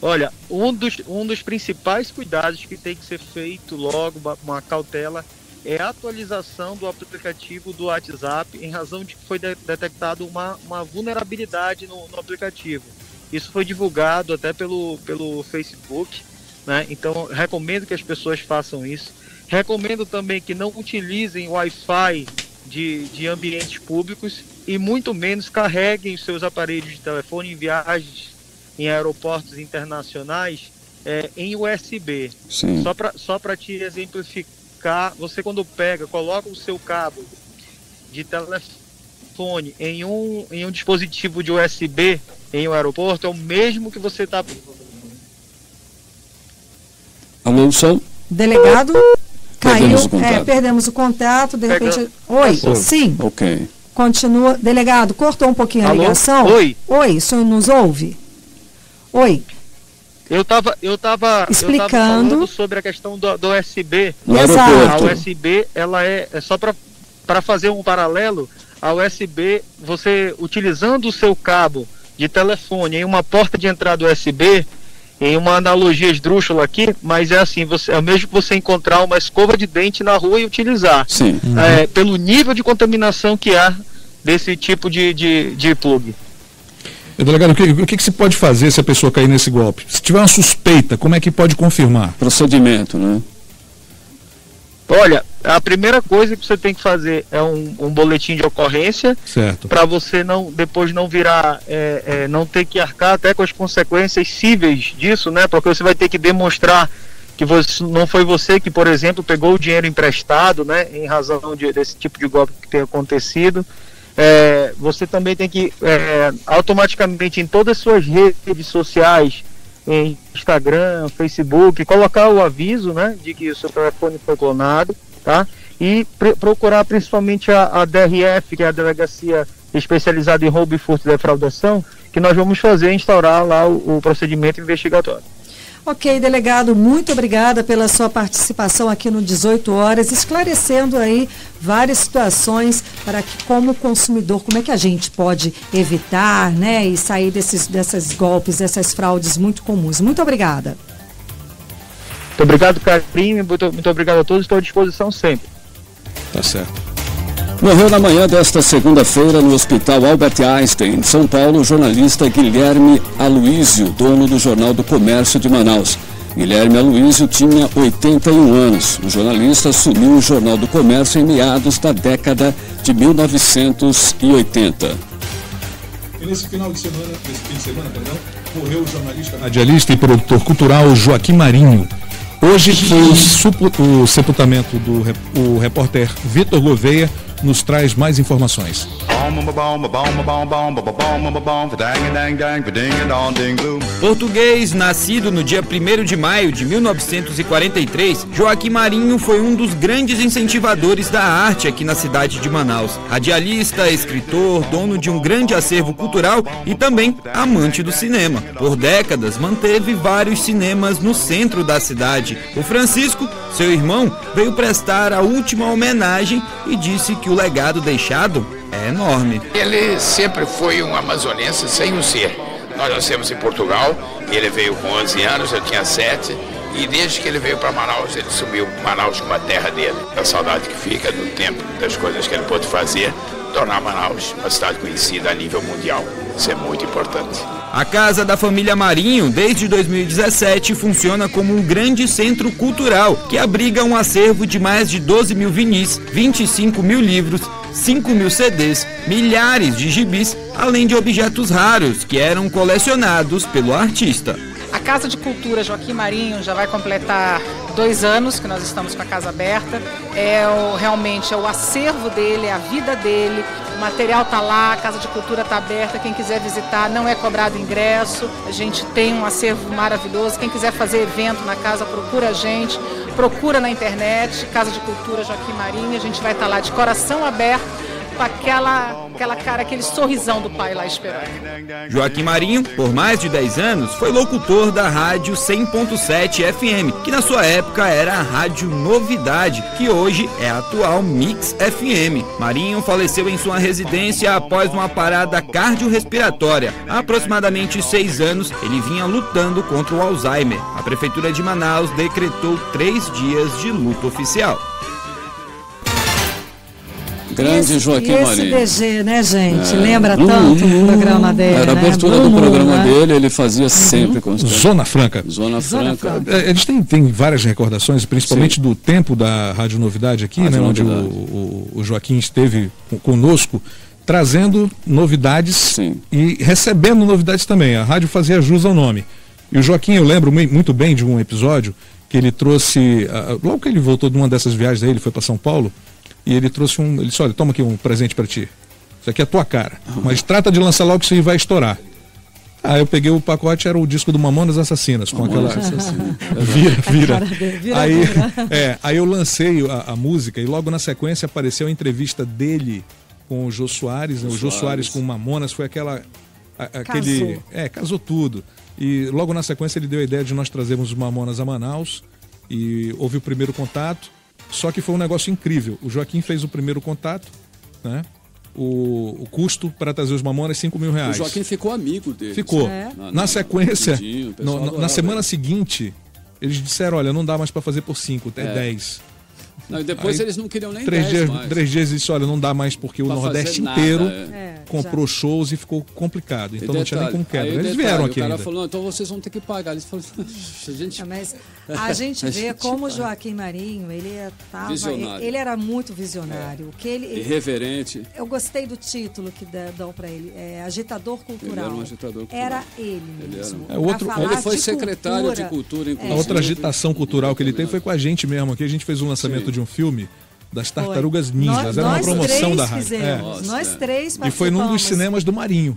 Olha, um dos principais cuidados que tem que ser feito logo, uma cautela, é a atualização do aplicativo do WhatsApp, em razão de que foi detectado uma vulnerabilidade no aplicativo. Isso foi divulgado até pelo Facebook, né? Então, recomendo que as pessoas façam isso. Recomendo também que não utilizem Wi-Fi de ambientes públicos e muito menos carreguem os seus aparelhos de telefone em viagens em aeroportos internacionais em USB.
Sim.
Só para te exemplificar, você quando coloca o seu cabo de telefone em um dispositivo de USB em um aeroporto, é o mesmo que você está...
Alô, som?
Delegado? Caiu, perdemos o contato, de repente... Oi, sim.
Ok.
Continua. Delegado, cortou um pouquinho a
Alô?
ligação?
Oi,
o senhor nos ouve? Oi.
Eu tava
explicando
falando sobre a questão do USB.
Exato.
A USB, ela é só para fazer um paralelo, a USB, você utilizando o seu cabo de telefone em uma porta de entrada USB, em uma analogia esdrúxula aqui, mas é assim, é o mesmo que você encontrar uma escova de dente na rua e utilizar.
Sim.
Pelo nível de contaminação que há desse tipo de plug.
Delegado, o que se pode fazer se a pessoa cair nesse golpe? Se tiver uma suspeita, como é que pode confirmar?
Procedimento, né?
Olha, a primeira coisa que você tem que fazer é um boletim de ocorrência, para você depois não virar, não ter que arcar até com as consequências cíveis disso, né? Porque você vai ter que demonstrar que não foi você que, por exemplo, pegou o dinheiro emprestado, né? Em razão desse tipo de golpe que tem acontecido. Você também tem que automaticamente em todas as suas redes sociais, em Instagram, Facebook, colocar o aviso, né, de que o seu telefone foi clonado, tá? E procurar principalmente a DRF, que é a Delegacia Especializada em Roubo e Furto e Defraudação, que nós vamos instaurar lá o procedimento investigatório.
Ok, delegado, muito obrigada pela sua participação aqui no 18 horas, esclarecendo aí várias situações para que, como consumidor, como é que a gente pode evitar, né, e sair desses golpes, dessas fraudes muito comuns. Muito obrigada.
Muito obrigado, Carlinhos, muito obrigado a todos, estou à disposição sempre.
Tá certo.
Morreu na manhã desta segunda-feira no Hospital Albert Einstein, em São Paulo, o jornalista Guilherme Aloísio, dono do Jornal do Comércio de Manaus. Guilherme Aloísio tinha 81 anos. O jornalista assumiu o Jornal do Comércio em meados da década de 1980.
E nesse fim de semana, morreu o jornalista, radialista e produtor cultural Joaquim Marinho. Hoje foi o sepultamento do repórter Vitor Gouveia, nos traz mais informações.
Português, nascido no dia 1º de maio de 1943, Joaquim Marinho foi um dos grandes incentivadores da arte aqui na cidade de Manaus. Radialista, escritor, dono de um grande acervo cultural e também amante do cinema. Por décadas, manteve vários cinemas no centro da cidade. O Francisco, seu irmão, veio prestar a última homenagem e disse que o legado deixado é enorme.
Ele sempre foi um amazonense sem o ser. Nós nascemos em Portugal, ele veio com 11 anos, eu tinha 7, e desde que ele veio para Manaus, ele sumiu Manaus como a terra dele. A saudade que fica do tempo, das coisas que ele pôde fazer, tornar Manaus uma cidade conhecida a nível mundial. Isso é muito importante.
A Casa da Família Marinho, desde 2017, funciona como um grande centro cultural que abriga um acervo de mais de 12 mil vinis, 25 mil livros, 5 mil CDs, milhares de gibis, além de objetos raros que eram colecionados pelo artista.
A Casa de Cultura Joaquim Marinho já vai completar 2 anos que nós estamos com a casa aberta. Realmente é o acervo dele, é a vida dele. O material está lá, a Casa de Cultura está aberta. Quem quiser visitar, não é cobrado ingresso. A gente tem um acervo maravilhoso. Quem quiser fazer evento na casa, procura a gente. Procura na internet, Casa de Cultura Joaquim Marinho. A gente vai estar lá de coração aberto com aquela cara, aquele sorrisão do pai lá esperando.
Joaquim Marinho, por mais de 10 anos, foi locutor da rádio 100.7 FM, que na sua época era a Rádio Novidade, que hoje é a atual Mix FM. Marinho faleceu em sua residência após uma parada cardiorrespiratória. Há aproximadamente 6 anos, ele vinha lutando contra o Alzheimer. A Prefeitura de Manaus decretou 3 dias de luto oficial.
Grande Joaquim Marinho.
Esse DG, né, gente? Lembra tanto o programa dele,
Era a abertura do programa dele, ele fazia sempre com
Zona Franca.
Zona Franca.
Eles têm várias recordações, principalmente do tempo da Rádio Novidade aqui, né, onde o Joaquim esteve conosco, trazendo novidades e recebendo novidades também. A rádio fazia jus ao nome. E o Joaquim, eu lembro muito bem de um episódio que ele trouxe, logo que ele voltou de uma dessas viagens aí, ele foi para São Paulo, e ele trouxe ele disse, olha, toma aqui um presente para ti. Isso aqui é a tua cara. Mas trata de lançar logo que isso aí vai estourar. Eu peguei o pacote, era o disco do Mamonas Assassinas, com aquela... Vira. Aí eu lancei a música e logo na sequência apareceu a entrevista dele com o Jô Soares, né? O Jô Soares com o Mamonas, foi aquele... Casou tudo. E logo na sequência ele deu a ideia de nós trazermos os Mamonas a Manaus e houve o primeiro contato. Só que foi um negócio incrível. O Joaquim fez o primeiro contato, né? O custo para trazer os Mamonas é R$5.000.
O Joaquim ficou amigo dele.
Ficou. Na sequência, na semana seguinte, eles disseram, olha, não dá mais para fazer por 5, é 10.
Não, e depois eles não queriam nem
3 dias disse, olha, não dá mais porque o Nordeste inteiro comprou shows e ficou complicado. Então não tinha nem como quebra. Eles vieram aqui ainda.
O cara falou, então vocês vão ter que pagar. Eles falaram,
mas a gente vê como o Joaquim Marinho, ele era muito visionário.
Irreverente.
Eu gostei do título que dão para ele, agitador cultural.
Ele era um agitador cultural.
Era ele mesmo.
Ele foi secretário de cultura, inclusive.
A outra agitação cultural que ele teve foi com a gente mesmo aqui. A gente fez um lançamento de um filme das Tartarugas Ninjas. Era uma promoção da rádio.
Nós três participamos.
E foi num dos cinemas do Marinho.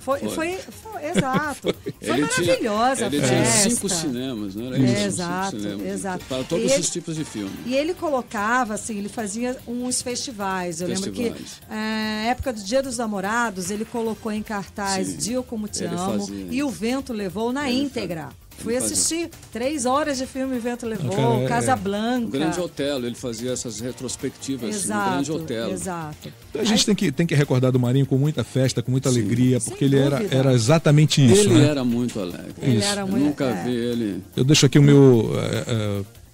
Exato. Foi maravilhosa a festa.
Ele tinha 5 cinemas, não era isso?
Exato.
Para todos os tipos de filme.
E ele colocava, assim, ele fazia uns festivais. Eu lembro que na época do Dia dos Namorados, ele colocou em cartaz Dia Como Te Amo e O Vento Levou na íntegra. Fui assistir 3 horas de filme, O Vento Levou, Casablanca.
O Grande Otelo, ele fazia essas retrospectivas no Grande Otelo.
Exato.
A gente tem que recordar do Marinho com muita festa, com muita alegria, porque ele era exatamente isso.
Ele era muito alegre. Eu nunca vi ele...
Eu deixo aqui o meu...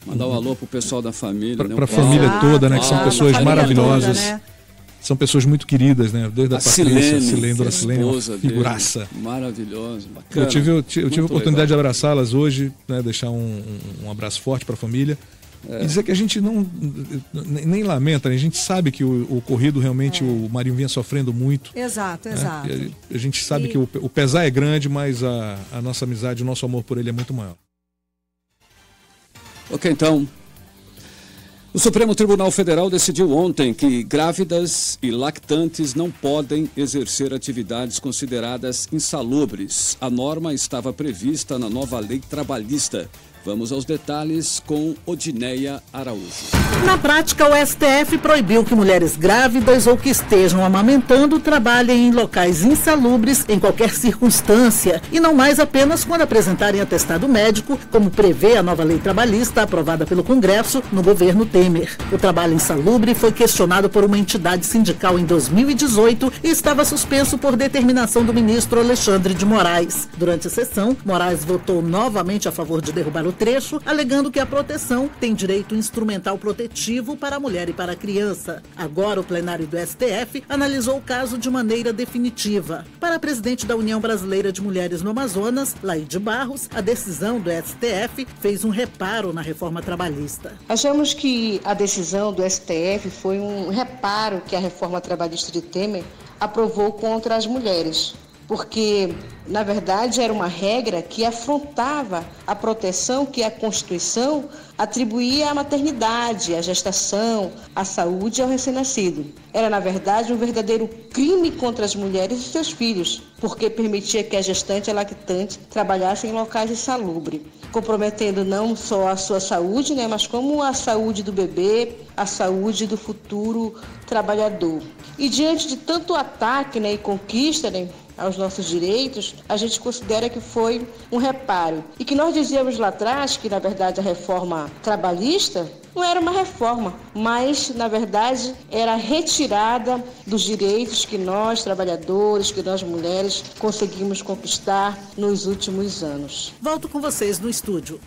Mandar um alô pro pessoal da família.
Para a família toda, né? Que são pessoas maravilhosas. Toda, né? São pessoas muito queridas, né? Desde a Patrícia, Dona Silene, uma figuraça.
Maravilhosa, bacana.
Eu tive a oportunidade de abraçá-las hoje, né? Deixar um abraço forte para a família. E dizer que a gente nem lamenta, né? A gente sabe que o ocorrido realmente, o Marinho vinha sofrendo muito.
Exato.
A gente sabe que o pesar é grande, mas a nossa amizade, o nosso amor por ele é muito maior.
Ok, então... O Supremo Tribunal Federal decidiu ontem que grávidas e lactantes não podem exercer atividades consideradas insalubres. A norma estava prevista na nova lei trabalhista. Vamos aos detalhes com Odineia Araújo.
Na prática, o STF proibiu que mulheres grávidas ou que estejam amamentando trabalhem em locais insalubres em qualquer circunstância e não mais apenas quando apresentarem atestado médico, como prevê a nova lei trabalhista aprovada pelo Congresso no governo Temer. O trabalho insalubre foi questionado por uma entidade sindical em 2018 e estava suspenso por determinação do ministro Alexandre de Moraes. Durante a sessão, Moraes votou novamente a favor de derrubar o trecho, alegando que a proteção tem direito instrumental protetivo para a mulher e para a criança. Agora, o plenário do STF analisou o caso de maneira definitiva. Para a presidente da União Brasileira de Mulheres no Amazonas, Laide Barros, a decisão do STF fez um reparo na reforma trabalhista.
Achamos que a decisão do STF foi um reparo que a reforma trabalhista de Temer aprovou contra as mulheres. Porque, na verdade, era uma regra que afrontava a proteção que a Constituição atribuía à maternidade, à gestação, à saúde e ao recém-nascido. Era, na verdade, um verdadeiro crime contra as mulheres e seus filhos, porque permitia que a gestante e a lactante trabalhassem em locais insalubres. comprometendo não só a sua saúde, né, mas como a saúde do bebê, a saúde do futuro trabalhador. E diante de tanto ataque, né, e conquista, né, aos nossos direitos, a gente considera que foi um reparo. E que nós dizíamos lá atrás que, na verdade, a reforma trabalhista não era uma reforma, mas, na verdade, era a retirada dos direitos que nós, trabalhadores, que nós, mulheres, conseguimos conquistar nos últimos anos.
Volto com vocês no estúdio.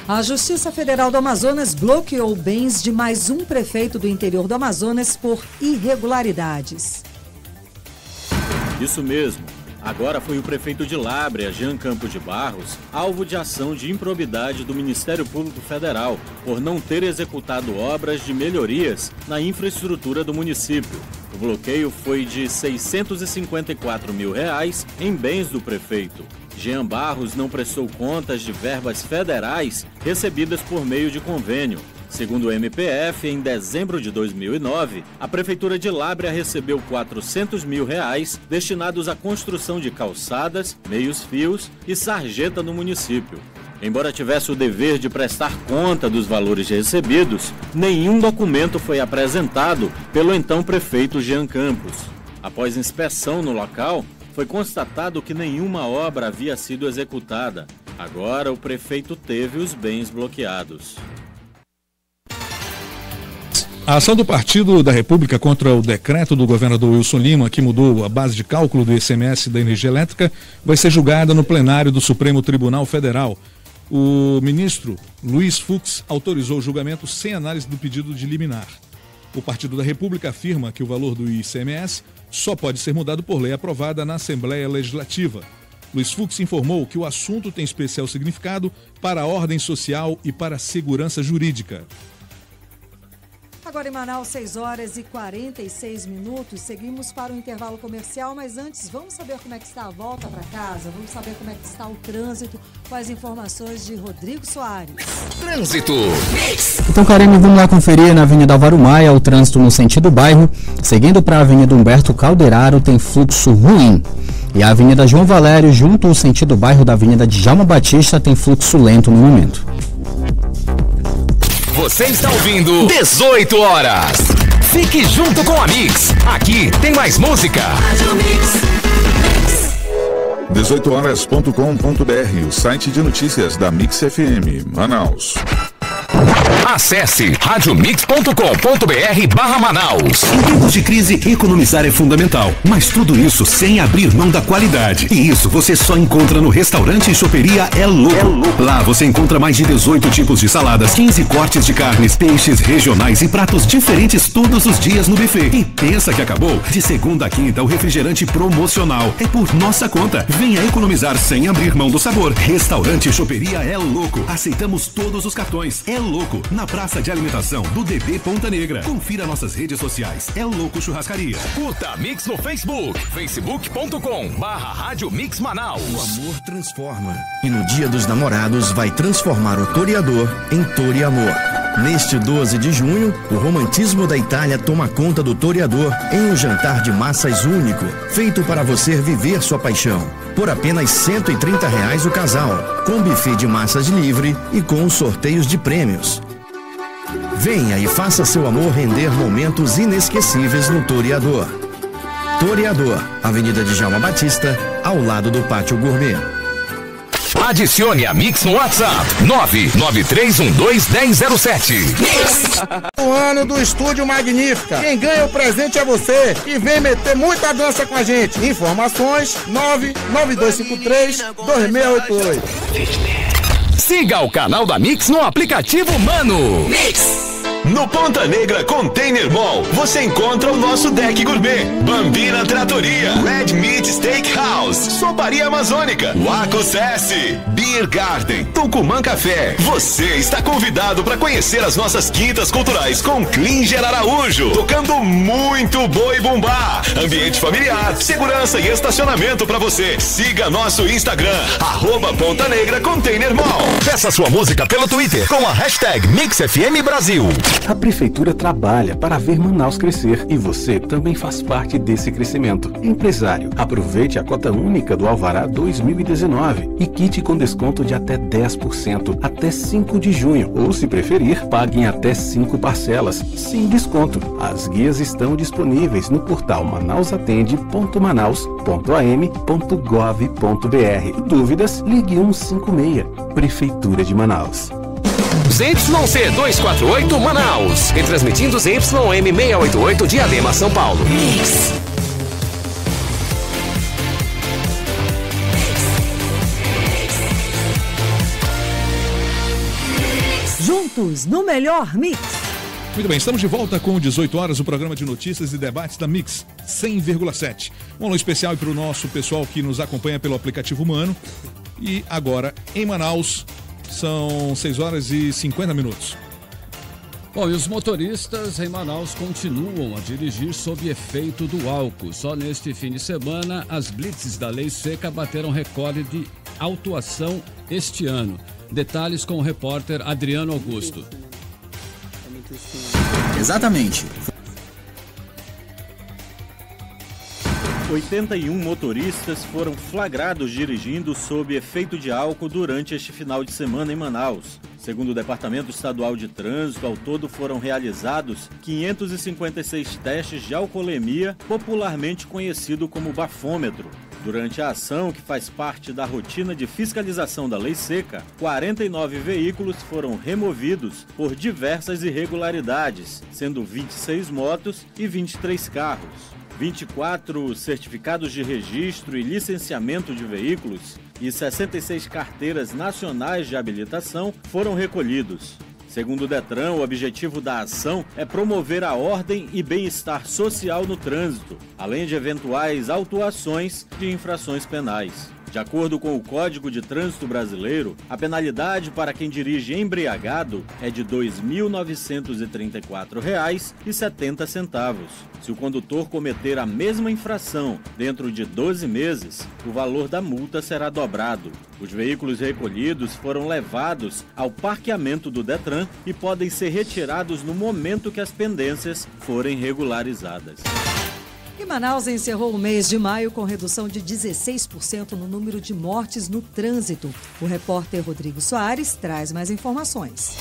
A Justiça Federal do Amazonas bloqueou bens de mais um prefeito do interior do Amazonas por irregularidades.
Isso mesmo. Agora foi o prefeito de Lábrea, Jean Campos de Barros, alvo de ação de improbidade do Ministério Público Federal por não ter executado obras de melhorias na infraestrutura do município. O bloqueio foi de R$ 654 mil em bens do prefeito. Jean Barros não prestou contas de verbas federais recebidas por meio de convênio. Segundo o MPF, em dezembro de 2009, a Prefeitura de Lábrea recebeu R$ 400 mil destinados à construção de calçadas, meios-fios e sarjeta no município. Embora tivesse o dever de prestar conta dos valores recebidos, nenhum documento foi apresentado pelo então prefeito Jean Campos. Após inspeção no local, foi constatado que nenhuma obra havia sido executada. Agora, o prefeito teve os bens bloqueados.
A ação do Partido da República contra o decreto do governador Wilson Lima, que mudou a base de cálculo do ICMS da energia elétrica, vai ser julgada no plenário do Supremo Tribunal Federal. O ministro Luiz Fux autorizou o julgamento sem análise do pedido de liminar. O Partido da República afirma que o valor do ICMS só pode ser mudado por lei aprovada na Assembleia Legislativa. Luiz Fux informou que o assunto tem especial significado para a ordem social e para a segurança jurídica.
Agora em Manaus, 6h46. Seguimos para o intervalo comercial, mas antes vamos saber como é que está a volta para casa, vamos saber como é que está o trânsito, com as informações de Rodrigo Soares.
Trânsito.
Então, Karine, vamos lá conferir na Avenida Álvaro Maia o trânsito no sentido bairro. Seguindo para a Avenida Humberto Calderaro, tem fluxo ruim. E a Avenida João Valério, junto ao sentido bairro da Avenida Djalma Batista, tem fluxo lento no momento.
Você está ouvindo 18 horas. Fique junto com a Mix. Aqui tem mais música.
18horas.com.br, o site de notícias da Mix FM, Manaus.
Acesse radiomix.com.br/Manaus.
Em tempos de crise, economizar é fundamental, mas tudo isso sem abrir mão da qualidade. E isso você só encontra no restaurante e choperia É Louco. Lá você encontra mais de 18 tipos de saladas, 15 cortes de carnes, peixes regionais e pratos diferentes todos os dias no buffet. E pensa que acabou? De segunda a quinta, o refrigerante promocional é por nossa conta. Venha economizar sem abrir mão do sabor. Restaurante e choperia É Louco. Aceitamos todos os cartões. É Louco, na praça de alimentação do DB Ponta Negra. Confira nossas redes sociais. É Louco Churrascaria.
Curta Mix no Facebook, facebook.com/Rádio Mix Manaus.
O amor transforma. E no Dia dos Namorados vai transformar o Toreador em Toreamor. Neste 12 de junho, o romantismo da Itália toma conta do Toreador em um jantar de massas único, feito para você viver sua paixão. Por apenas R$ 130 o casal, com buffet de massas livre e com sorteios de prêmios. Venha e faça seu amor render momentos inesquecíveis no Toreador. Toreador, Avenida Djalma Batista, ao lado do Pátio Gourmet.
Adicione a Mix no WhatsApp 993121007.
O ano do Estúdio Magnífica. Quem ganha o presente é você e vem meter muita dança com a gente. Informações 99253-2688.
Siga o canal da Mix no aplicativo Mano.
Mix. No Ponta Negra Container Mall, você encontra o nosso deck gourmet, Bambina Tratoria, Red Meat Steakhouse, Soparia Amazônica, Waco Sessi, Beer Garden, Tucumã Café. Você está convidado para conhecer as nossas quintas culturais com Klinger Araújo, tocando muito boi bumbá, ambiente familiar, segurança e estacionamento para você. Siga nosso Instagram, @Ponta Negra Container Mall.
Peça sua música pelo Twitter com a hashtag MixFM Brasil.
A Prefeitura trabalha para ver Manaus crescer e você também faz parte desse crescimento. Empresário, aproveite a cota única do Alvará 2019 e quite com desconto de até 10% até 5 de junho. Ou, se preferir, pague em até 5 parcelas, sem desconto. As guias estão disponíveis no portal manausatende.manaus.am.gov.br. Dúvidas? Ligue 156. Prefeitura de Manaus.
ZYC 248 Manaus. Retransmitindo ZYM 688 Diadema, São Paulo. Mix.
Juntos no melhor mix.
Muito bem, estamos de volta com 18 horas, o programa de notícias e debates da Mix 100,7. Um alô especial para o nosso pessoal que nos acompanha pelo aplicativo Mano. E agora, em Manaus, são 6 horas e 50 minutos.
Bom, e os motoristas em Manaus continuam a dirigir sob efeito do álcool. Só neste fim de semana, as blitzes da Lei Seca bateram recorde de autuação este ano. Detalhes com o repórter Adriano Augusto.
Exatamente.
81 motoristas foram flagrados dirigindo sob efeito de álcool durante este final de semana em Manaus. Segundo o Departamento Estadual de Trânsito, ao todo foram realizados 556 testes de alcoolemia, popularmente conhecido como bafômetro. Durante a ação, que faz parte da rotina de fiscalização da Lei Seca, 49 veículos foram removidos por diversas irregularidades, sendo 26 motos e 23 carros. 24 certificados de registro e licenciamento de veículos e 66 carteiras nacionais de habilitação foram recolhidos. Segundo o Detran, o objetivo da ação é promover a ordem e bem-estar social no trânsito, além de eventuais autuações de infrações penais. De acordo com o Código de Trânsito Brasileiro, a penalidade para quem dirige embriagado é de R$ 2.934,70. Se o condutor cometer a mesma infração dentro de 12 meses, o valor da multa será dobrado. Os veículos recolhidos foram levados ao parqueamento do Detran e podem ser retirados no momento que as pendências forem regularizadas.
E Manaus encerrou o mês de maio com redução de 16% no número de mortes no trânsito. O repórter Rodrigo Soares traz mais informações.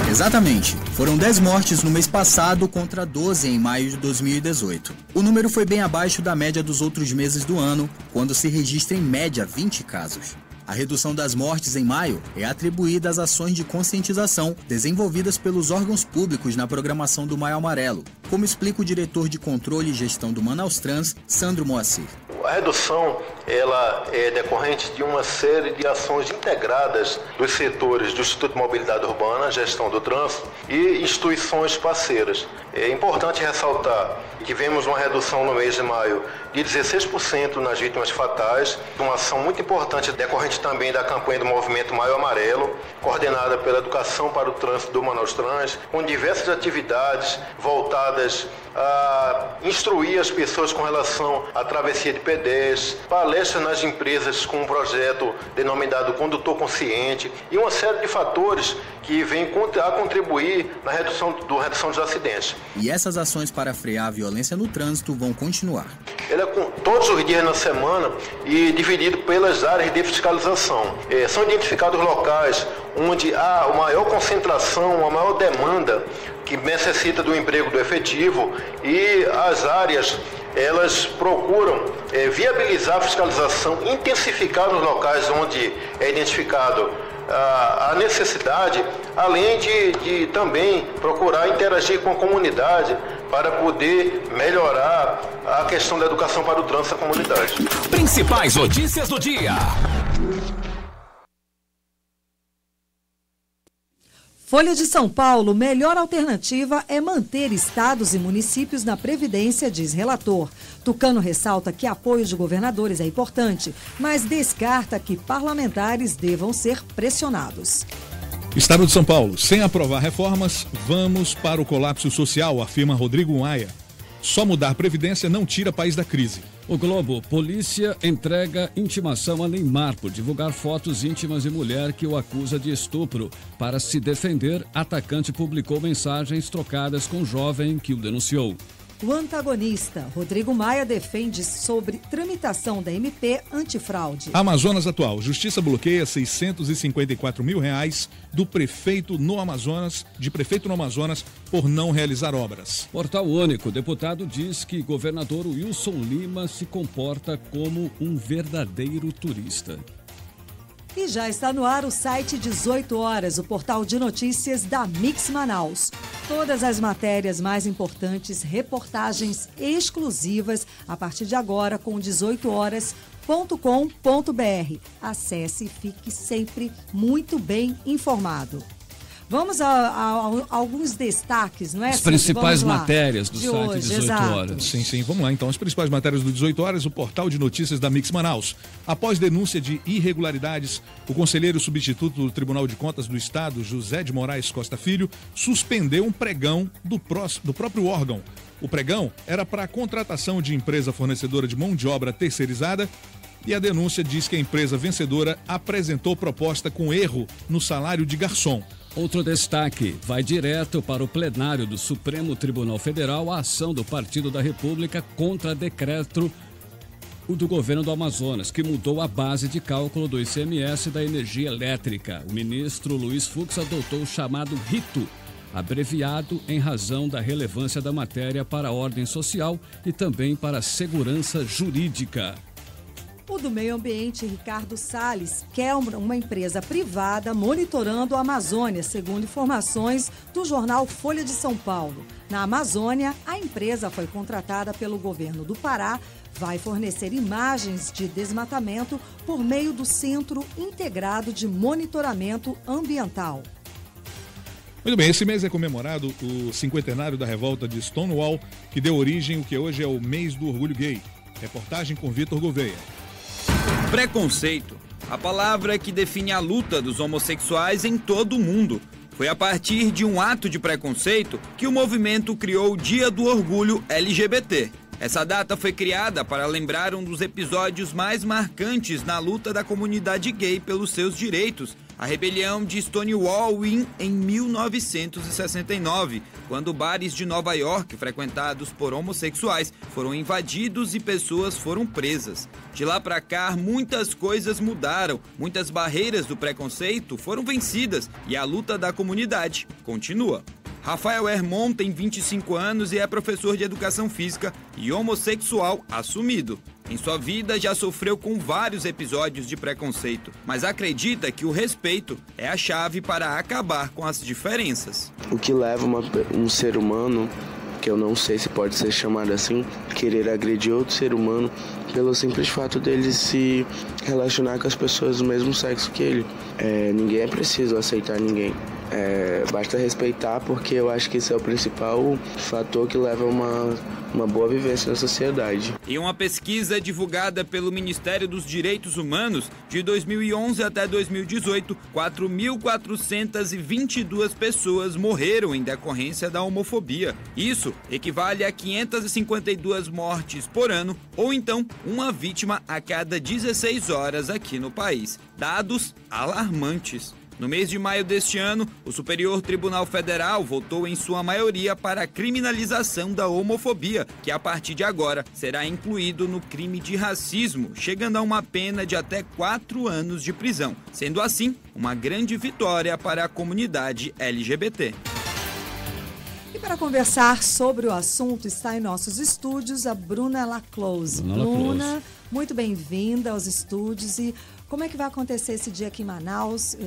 Exatamente. Foram 10 mortes no mês passado contra 12 em maio de 2018. O número foi bem abaixo da média dos outros meses do ano, quando se registra em média 20 casos. A redução das mortes em maio é atribuída às ações de conscientização desenvolvidas pelos órgãos públicos na programação do Maio Amarelo, como explica o diretor de controle e gestão do Manaus Trans, Sandro Moacir.
A redução ela é decorrente de uma série de ações integradas dos setores do Instituto de Mobilidade Urbana, Gestão do Trânsito e instituições parceiras. É importante ressaltar que tivemos uma redução no mês de maio de 16% nas vítimas fatais, uma ação muito importante decorrente também da campanha do Movimento Maio Amarelo, coordenada pela Educação para o Trânsito do Manaus Trans, com diversas atividades voltadas a instruir as pessoas com relação à travessia de pedestres, palestras nas empresas com um projeto denominado Condutor Consciente e uma série de fatores que vêm a contribuir na redução dos acidentes.
E essas ações para frear a violência no trânsito vão continuar.
Ele é com todos os dias na semana e dividido pelas áreas de fiscalização. São identificados locais onde há uma maior concentração, uma maior demanda que necessita do emprego do efetivo e as áreas elas procuram viabilizar a fiscalização, intensificar nos locais onde é identificado a necessidade, além de também procurar interagir com a comunidade para poder melhorar a questão da educação para o trânsito da comunidade.
Principais notícias do dia.
Folha de São Paulo, melhor alternativa é manter estados e municípios na Previdência, diz relator. Tucano ressalta que apoio de governadores é importante, mas descarta que parlamentares devam ser pressionados.
Estado de São Paulo, sem aprovar reformas, vamos para o colapso social, afirma Rodrigo Maia. Só mudar Previdência não tira país da crise.
O Globo, polícia entrega intimação a Neymar por divulgar fotos íntimas de mulher que o acusa de estupro. Para se defender, atacante publicou mensagens trocadas com jovem que o denunciou.
O antagonista, Rodrigo Maia, defende sobre tramitação da MP antifraude.
Amazonas Atual. Justiça bloqueia R$654 mil do prefeito no Amazonas, por não realizar obras.
Portal Único. Deputado diz que governador Wilson Lima se comporta como um verdadeiro turista.
E já está no ar o site 18 Horas, o portal de notícias da Mix Manaus. Todas as matérias mais importantes, reportagens exclusivas, a partir de agora com 18horas.com.br. Acesse e fique sempre muito bem informado. Vamos a alguns destaques, não é?
As principais matérias do site
hoje,
18 Horas.
Sim, vamos lá. Então, as principais matérias do 18 Horas, o portal de notícias da Mix Manaus. Após denúncia de irregularidades, o conselheiro substituto do Tribunal de Contas do Estado, José de Moraes Costa Filho, suspendeu um pregão do próprio órgão. O pregão era para a contratação de empresa fornecedora de mão de obra terceirizada, e a denúncia diz que a empresa vencedora apresentou proposta com erro no salário de garçom.
Outro destaque, vai direto para o plenário do Supremo Tribunal Federal a ação do Partido da República contra decreto do governo do Amazonas, que mudou a base de cálculo do ICMS da energia elétrica. O ministro Luiz Fux adotou o chamado rito, abreviado em razão da relevância da matéria para a ordem social e também para a segurança jurídica.
O do Meio Ambiente, Ricardo Salles, quer uma empresa privada monitorando a Amazônia, segundo informações do jornal Folha de São Paulo. Na Amazônia, a empresa foi contratada pelo governo do Pará, vai fornecer imagens de desmatamento por meio do Centro Integrado de Monitoramento Ambiental.
Muito bem, esse mês é comemorado o 50º da revolta de Stonewall, que deu origem ao que hoje é o mês do orgulho gay. Reportagem com Vitor Gouveia.
Preconceito, a palavra que define a luta dos homossexuais em todo o mundo. Foi a partir de um ato de preconceito que o movimento criou o Dia do Orgulho LGBT. Essa data foi criada para lembrar um dos episódios mais marcantes na luta da comunidade gay pelos seus direitos, a rebelião de Stonewall Inn em 1969, quando bares de Nova York frequentados por homossexuais foram invadidos e pessoas foram presas. De lá para cá, muitas coisas mudaram, muitas barreiras do preconceito foram vencidas e a luta da comunidade continua. Rafael Hermon tem 25 anos e é professor de educação física e homossexual assumido. Em sua vida já sofreu com vários episódios de preconceito, mas acredita que o respeito é a chave para acabar com as diferenças.
O que leva um ser humano, que eu não sei se pode ser chamado assim, querer agredir outro ser humano pelo simples fato dele se relacionar com as pessoas do mesmo sexo que ele. Ninguém é preciso aceitar ninguém. Basta respeitar, porque eu acho que esse é o principal fator que leva a uma boa vivência na sociedade.
Em uma pesquisa divulgada pelo Ministério dos Direitos Humanos, de 2011 até 2018, 4.422 pessoas morreram em decorrência da homofobia. Isso equivale a 552 mortes por ano, ou então uma vítima a cada 16 horas aqui no país. Dados alarmantes. No mês de maio deste ano, o Superior Tribunal Federal votou em sua maioria para a criminalização da homofobia, que a partir de agora será incluído no crime de racismo, chegando a uma pena de até 4 anos de prisão. Sendo assim, uma grande vitória para a comunidade LGBT.
E para conversar sobre o assunto, está em nossos estúdios a Bruna Laclose. Bruna, muito bem-vinda aos estúdios. E como é que vai acontecer esse dia aqui em Manaus,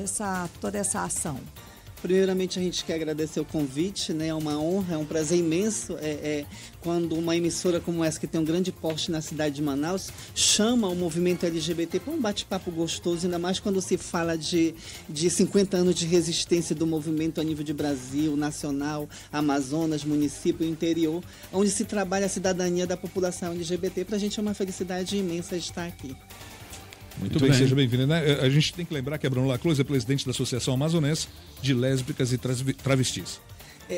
toda essa ação?
Primeiramente, a gente quer agradecer o convite, né? É uma honra, é um prazer imenso quando uma emissora como essa, que tem um grande porte na cidade de Manaus, chama o movimento LGBT para um bate-papo gostoso, ainda mais quando se fala de 50 anos de resistência do movimento a nível de Brasil, nacional, Amazonas, município, interior, onde se trabalha a cidadania da população LGBT. Para a gente é uma felicidade imensa estar aqui.
Muito bem, seja bem-vindo. Né? A gente tem que lembrar que a Bruna Laclose é presidente da Associação Amazonense de Lésbicas e Travestis.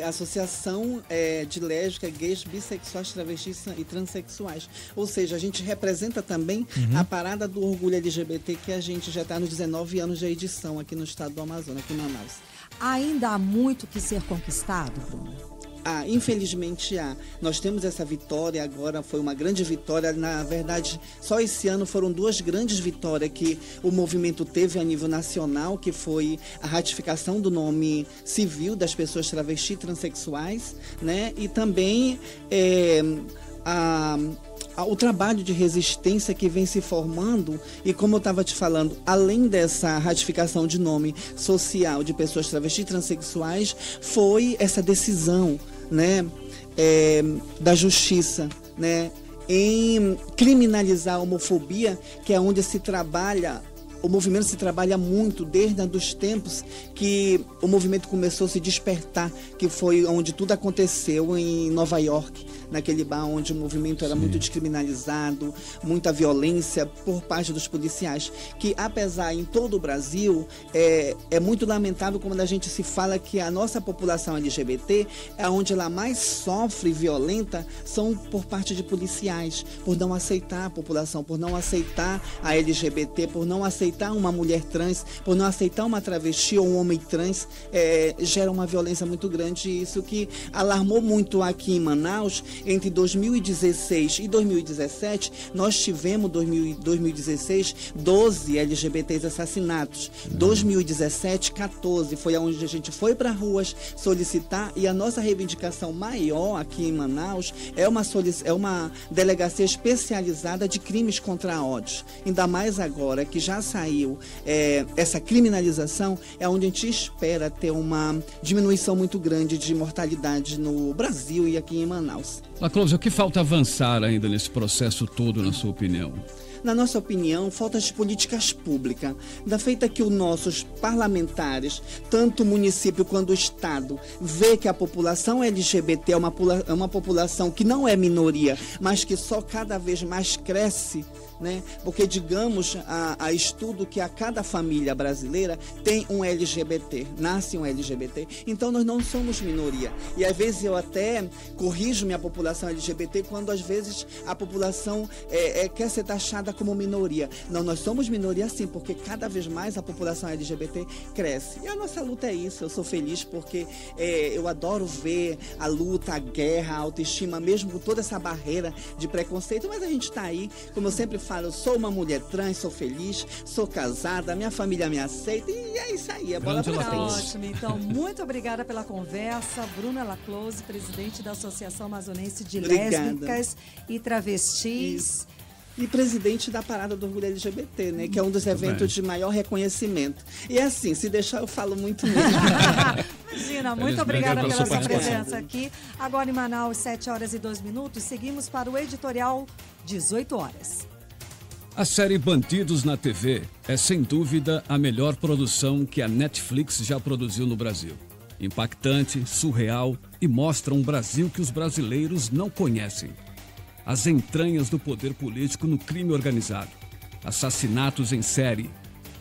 Associação de Lésbicas, Gays, Bissexuais, Travestis e Transsexuais. Ou seja, a gente representa também a parada do orgulho LGBT, que a gente já está nos 19 anos de edição aqui no estado do Amazonas, aqui em Manaus.
Ainda há muito que ser conquistado, Bruno?
Infelizmente há. Nós temos essa vitória agora, foi uma grande vitória. Na verdade, só esse ano foram 2 grandes vitórias que o movimento teve a nível nacional, que foi a ratificação do nome civil das pessoas travestis e transexuais, né? E também o trabalho de resistência que vem se formando, e como eu estava te falando, além dessa ratificação de nome social de pessoas travestis e transexuais, foi essa decisão, né, da justiça, né, em criminalizar a homofobia, que é onde se trabalha. O movimento se trabalha muito desde os tempos que o movimento começou a se despertar, que foi onde tudo aconteceu em Nova York, naquele bar onde o movimento era muito descriminalizado, muita violência por parte dos policiais, que apesar em todo o Brasil, é muito lamentável quando a gente se fala que a nossa população LGBT é onde ela mais sofre violenta, são por parte de policiais, por não aceitar a população, por não aceitar a LGBT, por não aceitar uma mulher trans, por não aceitar uma travesti ou um homem trans, gera uma violência muito grande, e isso que alarmou muito aqui em Manaus. Entre 2016 e 2017, nós tivemos, 2016, 12 LGBTs assassinatos. 2017, 14. Foi onde a gente foi para ruas solicitar, e a nossa reivindicação maior aqui em Manaus é uma delegacia especializada de crimes contra ódios. Ainda mais agora que já saiu essa criminalização, é onde a gente espera ter uma diminuição muito grande de mortalidade no Brasil e aqui em Manaus.
Close, o que falta avançar ainda nesse processo todo, na sua opinião?
Na nossa opinião, falta de políticas públicas. Da feita que os nossos parlamentares, tanto o município quanto o estado, vê que a população LGBT é uma população que não é minoria, mas que só cada vez mais cresce, né? Porque digamos a estudo que a cada família brasileira tem um LGBT, nasce um LGBT, então nós não somos minoria. E às vezes eu até corrijo minha população LGBT quando às vezes a população quer ser taxada como minoria. Não, nós somos minoria sim, porque cada vez mais a população LGBT cresce. E a nossa luta é isso, eu sou feliz porque eu adoro ver a luta, a guerra, a autoestima, mesmo com toda essa barreira de preconceito, mas a gente está aí, como eu sempre falo, eu sou uma mulher trans, sou feliz, sou casada, minha família me aceita, e é isso aí, é bola pra frente.
Ótimo, então, muito obrigada pela conversa. Bruna Laclose, presidente da Associação Amazonense de Lésbicas e Travestis.
E presidente da Parada do Orgulho LGBT, né? Que é um dos eventos de maior reconhecimento. E assim, se deixar eu falo muito mesmo.
Imagina, muito obrigada pela sua presença aqui. Agora em Manaus, 7h02, seguimos para o editorial 18 horas.
A série Bandidos na TV é sem dúvida a melhor produção que a Netflix já produziu no Brasil. Impactante, surreal e mostra um Brasil que os brasileiros não conhecem. As entranhas do poder político no crime organizado, assassinatos em série,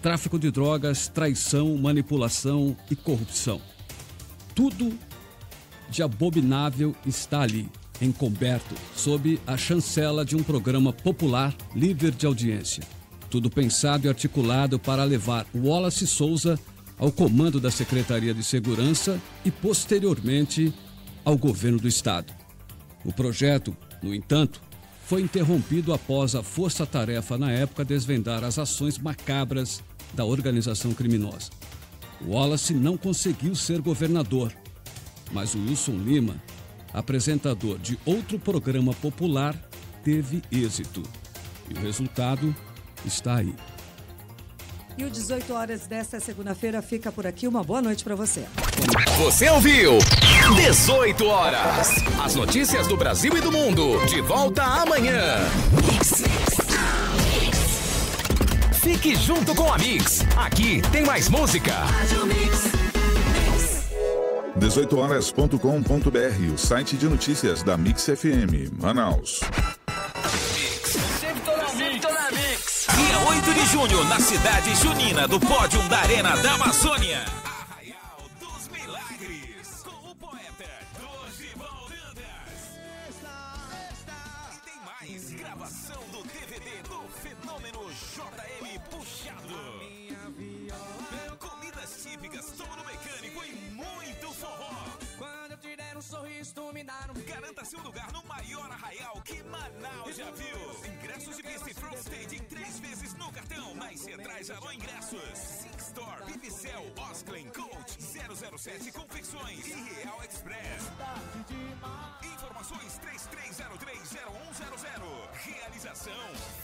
tráfico de drogas, traição, manipulação e corrupção. Tudo de abominável está ali, encoberto, sob a chancela de um programa popular líder de audiência. Tudo pensado e articulado para levar Wallace Souza ao comando da Secretaria de Segurança e, posteriormente, ao governo do Estado. O projeto, no entanto, foi interrompido após a força-tarefa na época desvendar as ações macabras da organização criminosa. Wallace não conseguiu ser governador, mas Wilson Lima, apresentador de outro programa popular, teve êxito. E o resultado está aí.
E o 18 horas desta segunda-feira fica por aqui. Uma boa noite para você.
Você ouviu 18 horas. As notícias do Brasil e do mundo. De volta amanhã. Fique junto com a Mix. Aqui tem mais música.
18horas.com.br, o site de notícias da Mix FM, Manaus.
Dia 8 de junho, na cidade junina do Pódium da Arena da Amazônia. Arraial dos Milagres, com o poeta JM Puxado. Comidas típicas, touro mecânico e muito forró.
Quando eu te der um sorriso, tu me dá um...
Garanta seu lugar no maior arraial que Manaus já viu. Ingressos de pista e front stage em 3 vezes no cartão. Mais centrais Alô Ingressos. Six Store, Pipicel, Osclen, Coach, 007 Confecções e Real Express. Informações 33030100. Realização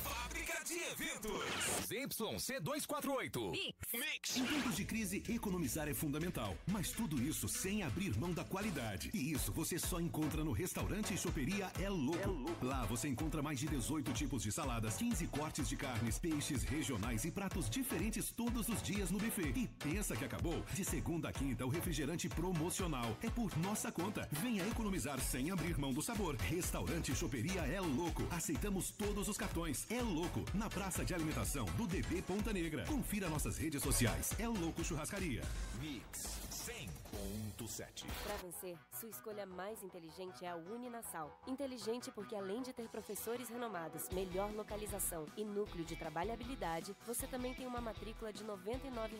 Fábrica de Eventos.
ZYC248. Mix. Em tempos de crise, economizar é fundamental. Mas tudo isso sem abrir mão da qualidade. E isso você só encontra no restaurante e choperia É Louco. Lá você encontra mais de 18 tipos de saladas, 15 cortes de carnes, peixes regionais e pratos diferentes todos os dias no buffet. E pensa que acabou? De segunda a quinta, o refrigerante promocional é por nossa conta. Venha economizar sem abrir mão do sabor. Restaurante e choperia É Louco. Aceitamos todos os cartões. É Louco, na praça de alimentação do DB Ponta Negra. Confira nossas redes sociais. É Louco Churrascaria.
Mix 100.7.
Para vencer, sua escolha mais inteligente é a Uninasal. Inteligente porque além de ter professores renomados, melhor localização e núcleo de trabalhabilidade, você também tem uma matrícula de R$ 99